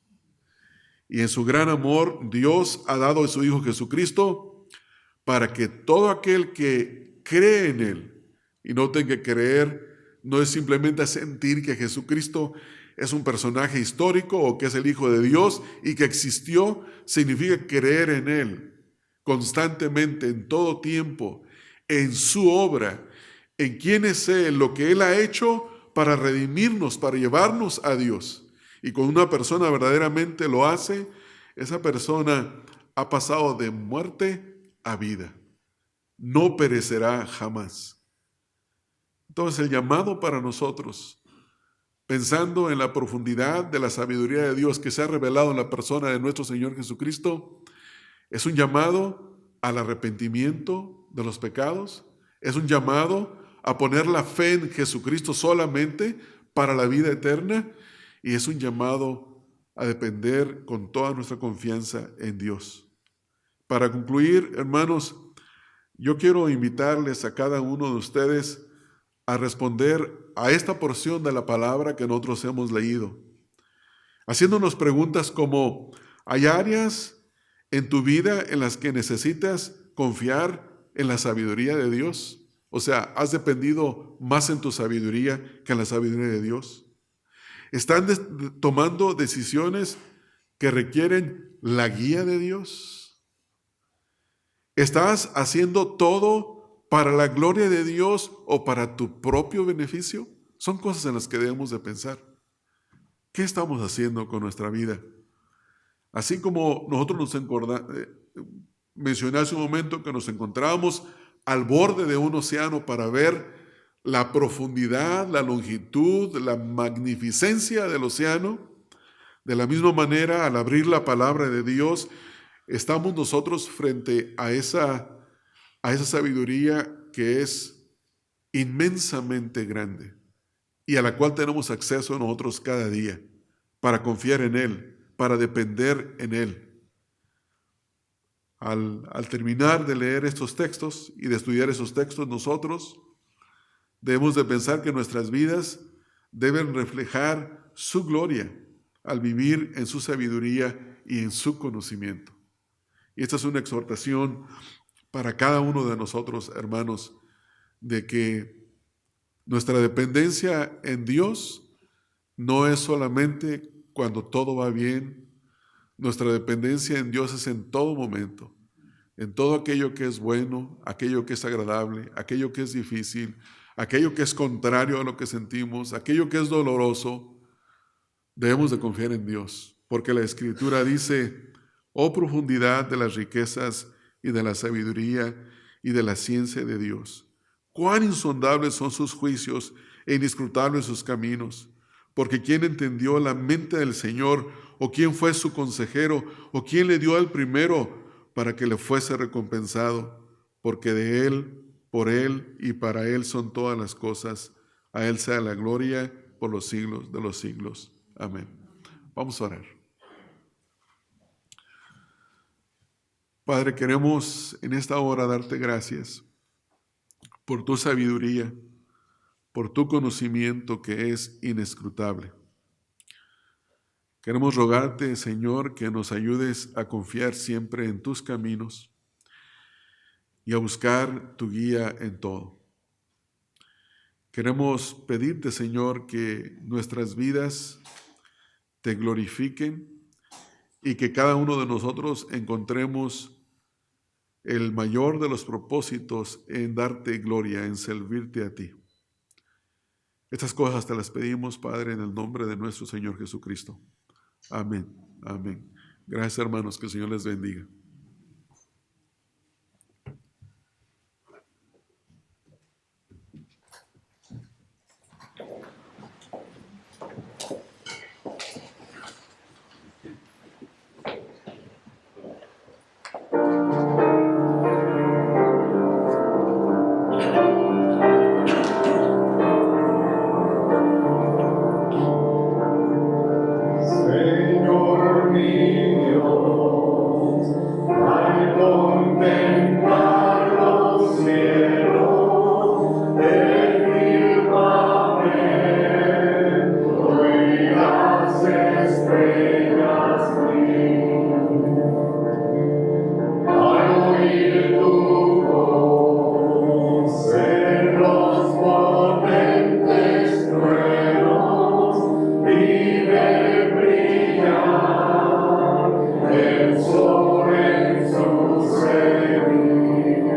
Y en su gran amor, Dios ha dado a su Hijo Jesucristo para que todo aquel que cree en Él, y noten que creer no es simplemente sentir que Jesucristo es un personaje histórico o que es el Hijo de Dios y que existió, significa creer en Él constantemente, en todo tiempo, en su obra, en quién es Él, lo que Él ha hecho para redimirnos, para llevarnos a Dios. Y cuando una persona verdaderamente lo hace, esa persona ha pasado de muerte a vida. no perecerá jamás. Entonces el llamado para nosotros, pensando en la profundidad de la sabiduría de Dios que se ha revelado en la persona de nuestro Señor Jesucristo, es un llamado al arrepentimiento de los pecados, es un llamado a poner la fe en Jesucristo solamente para la vida eterna, y es un llamado a depender con toda nuestra confianza en Dios. Para concluir, hermanos, yo quiero invitarles a cada uno de ustedes a responder a esta porción de la palabra que nosotros hemos leído, haciéndonos preguntas como: ¿hay áreas en tu vida en las que necesitas confiar en la sabiduría de Dios? O sea, ¿has dependido más en tu sabiduría que en la sabiduría de Dios? ¿Están tomando decisiones que requieren la guía de Dios? ¿Estás haciendo todo para la gloria de Dios o para tu propio beneficio? Son cosas en las que debemos de pensar. ¿Qué estamos haciendo con nuestra vida? Así como nosotros mencioné hace un momento que nos encontrábamos al borde de un océano para ver la profundidad, la longitud, la magnificencia del océano. De la misma manera, al abrir la palabra de Dios, estamos nosotros frente a esa sabiduría que es inmensamente grande y a la cual tenemos acceso nosotros cada día para confiar en Él, para depender en Él. Al terminar de leer estos textos y de estudiar esos textos, nosotros debemos de pensar que nuestras vidas deben reflejar su gloria al vivir en su sabiduría y en su conocimiento. Y esta es una exhortación para cada uno de nosotros, hermanos, de que nuestra dependencia en Dios no es solamente cuando todo va bien. Nuestra dependencia en Dios es en todo momento, en todo aquello que es bueno, aquello que es agradable, aquello que es difícil, aquello que es contrario a lo que sentimos, aquello que es doloroso. Debemos de confiar en Dios, porque la Escritura dice: oh profundidad de las riquezas y de la sabiduría y de la ciencia de Dios. Cuán insondables son sus juicios e inescrutables sus caminos. Porque ¿quién entendió la mente del Señor? ¿O quién fue su consejero? ¿O quién le dio al primero para que le fuese recompensado? Porque de Él, por Él y para Él son todas las cosas. A Él sea la gloria por los siglos de los siglos. Amén. Vamos a orar. Padre, queremos en esta hora darte gracias por tu sabiduría, por tu conocimiento que es inescrutable. Queremos rogarte, Señor, que nos ayudes a confiar siempre en tus caminos y a buscar tu guía en todo. Queremos pedirte, Señor, que nuestras vidas te glorifiquen y que cada uno de nosotros encontremos el mayor de los propósitos en darte gloria, en servirte a ti. Estas cosas te las pedimos, Padre, en el nombre de nuestro Señor Jesucristo. Amén. Amén. Gracias, hermanos. Que el Señor les bendiga. Señor mío, al contemplar los cielos del firmamento y las estrellas brillan, al oír tu voz en los potentes truenos y ver brillar el sol en su cenit.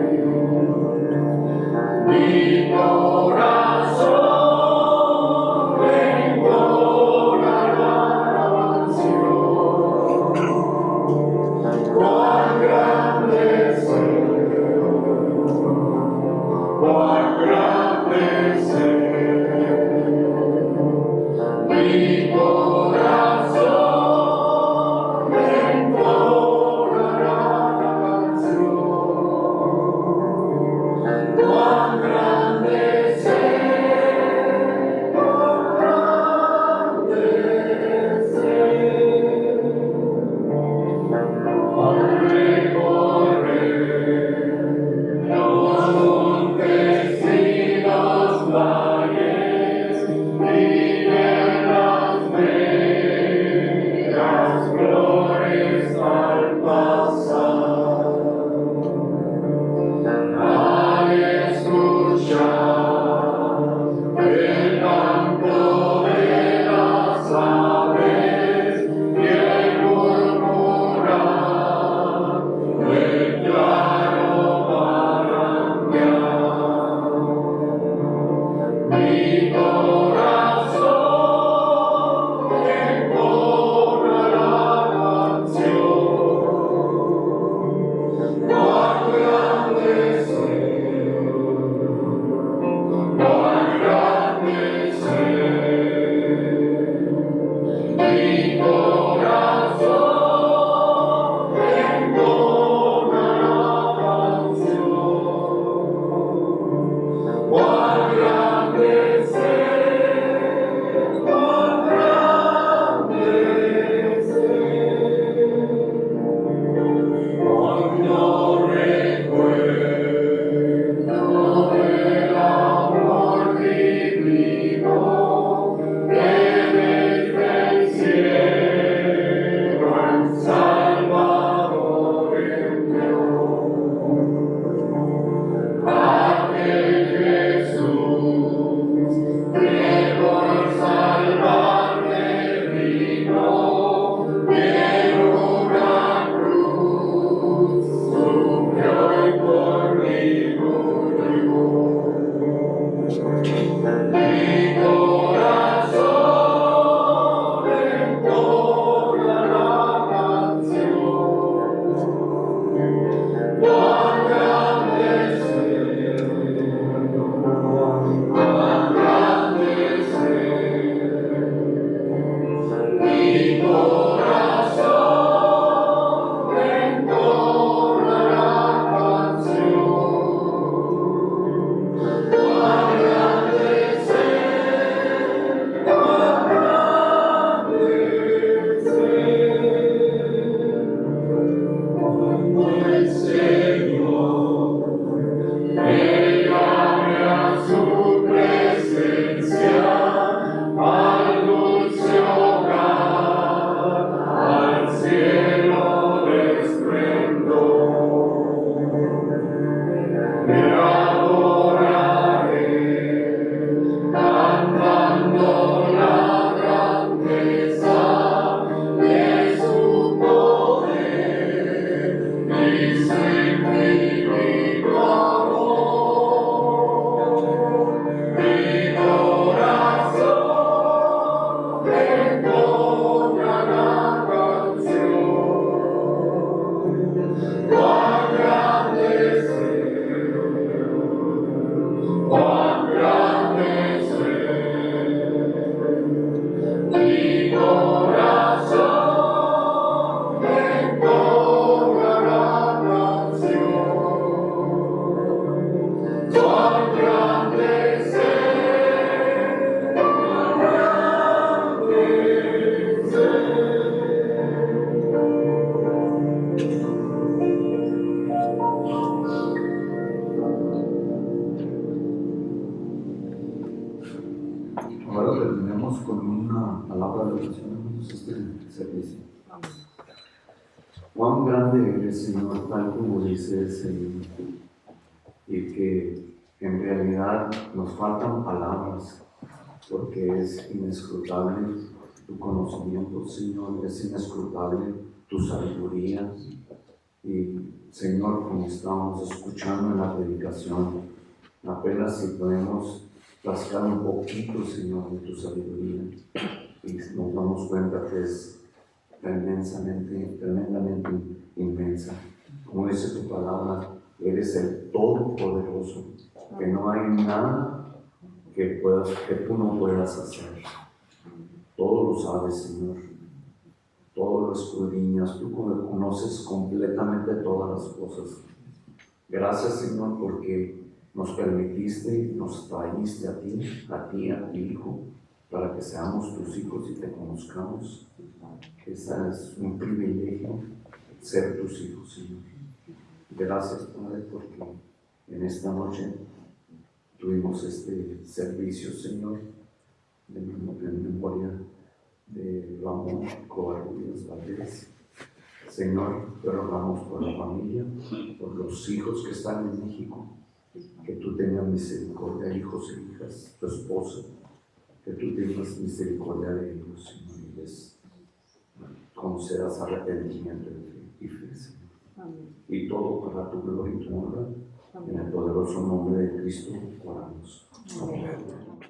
Mi corazón entonará canción. Cuán grande es Él, cuán grande es cuán grande es mi corazón entonará canción. Cuán grande es Ahora terminemos con una palabra de oración en este servicio. Cuán grande eres, Señor, tal como dice el Señor, y que en realidad nos faltan palabras, porque es inescrutable tu conocimiento, Señor, es inescrutable tu sabiduría. Y, Señor, como estamos escuchando en la predicación, apenas si podemos rascar un poquito, Señor, de tu sabiduría, y nos damos cuenta que es tremendamente inmensa. Como dice tu palabra, eres el Todopoderoso, que no hay nada que tú no puedas hacer. Todo lo sabes, Señor. Todo lo escudriñas, tú conoces completamente todas las cosas. Gracias, Señor, porque nos permitiste, nos trajiste a ti, a tu Hijo, para que seamos tus hijos y te conozcamos. Ese es un privilegio, ser tus hijos, Señor. Gracias, Padre, porque en esta noche tuvimos este servicio, Señor, en memoria de Ramón Covarrubias Valdés. Señor, te rogamos por la familia, por los hijos que están en México, que tú tengas misericordia, hijos e hijas, tu esposa, que tú tengas misericordia de ellos, Señor, y les concedas arrepentimiento y fe, Señor. Y todo para tu gloria y tu honra, en el poderoso nombre de Cristo.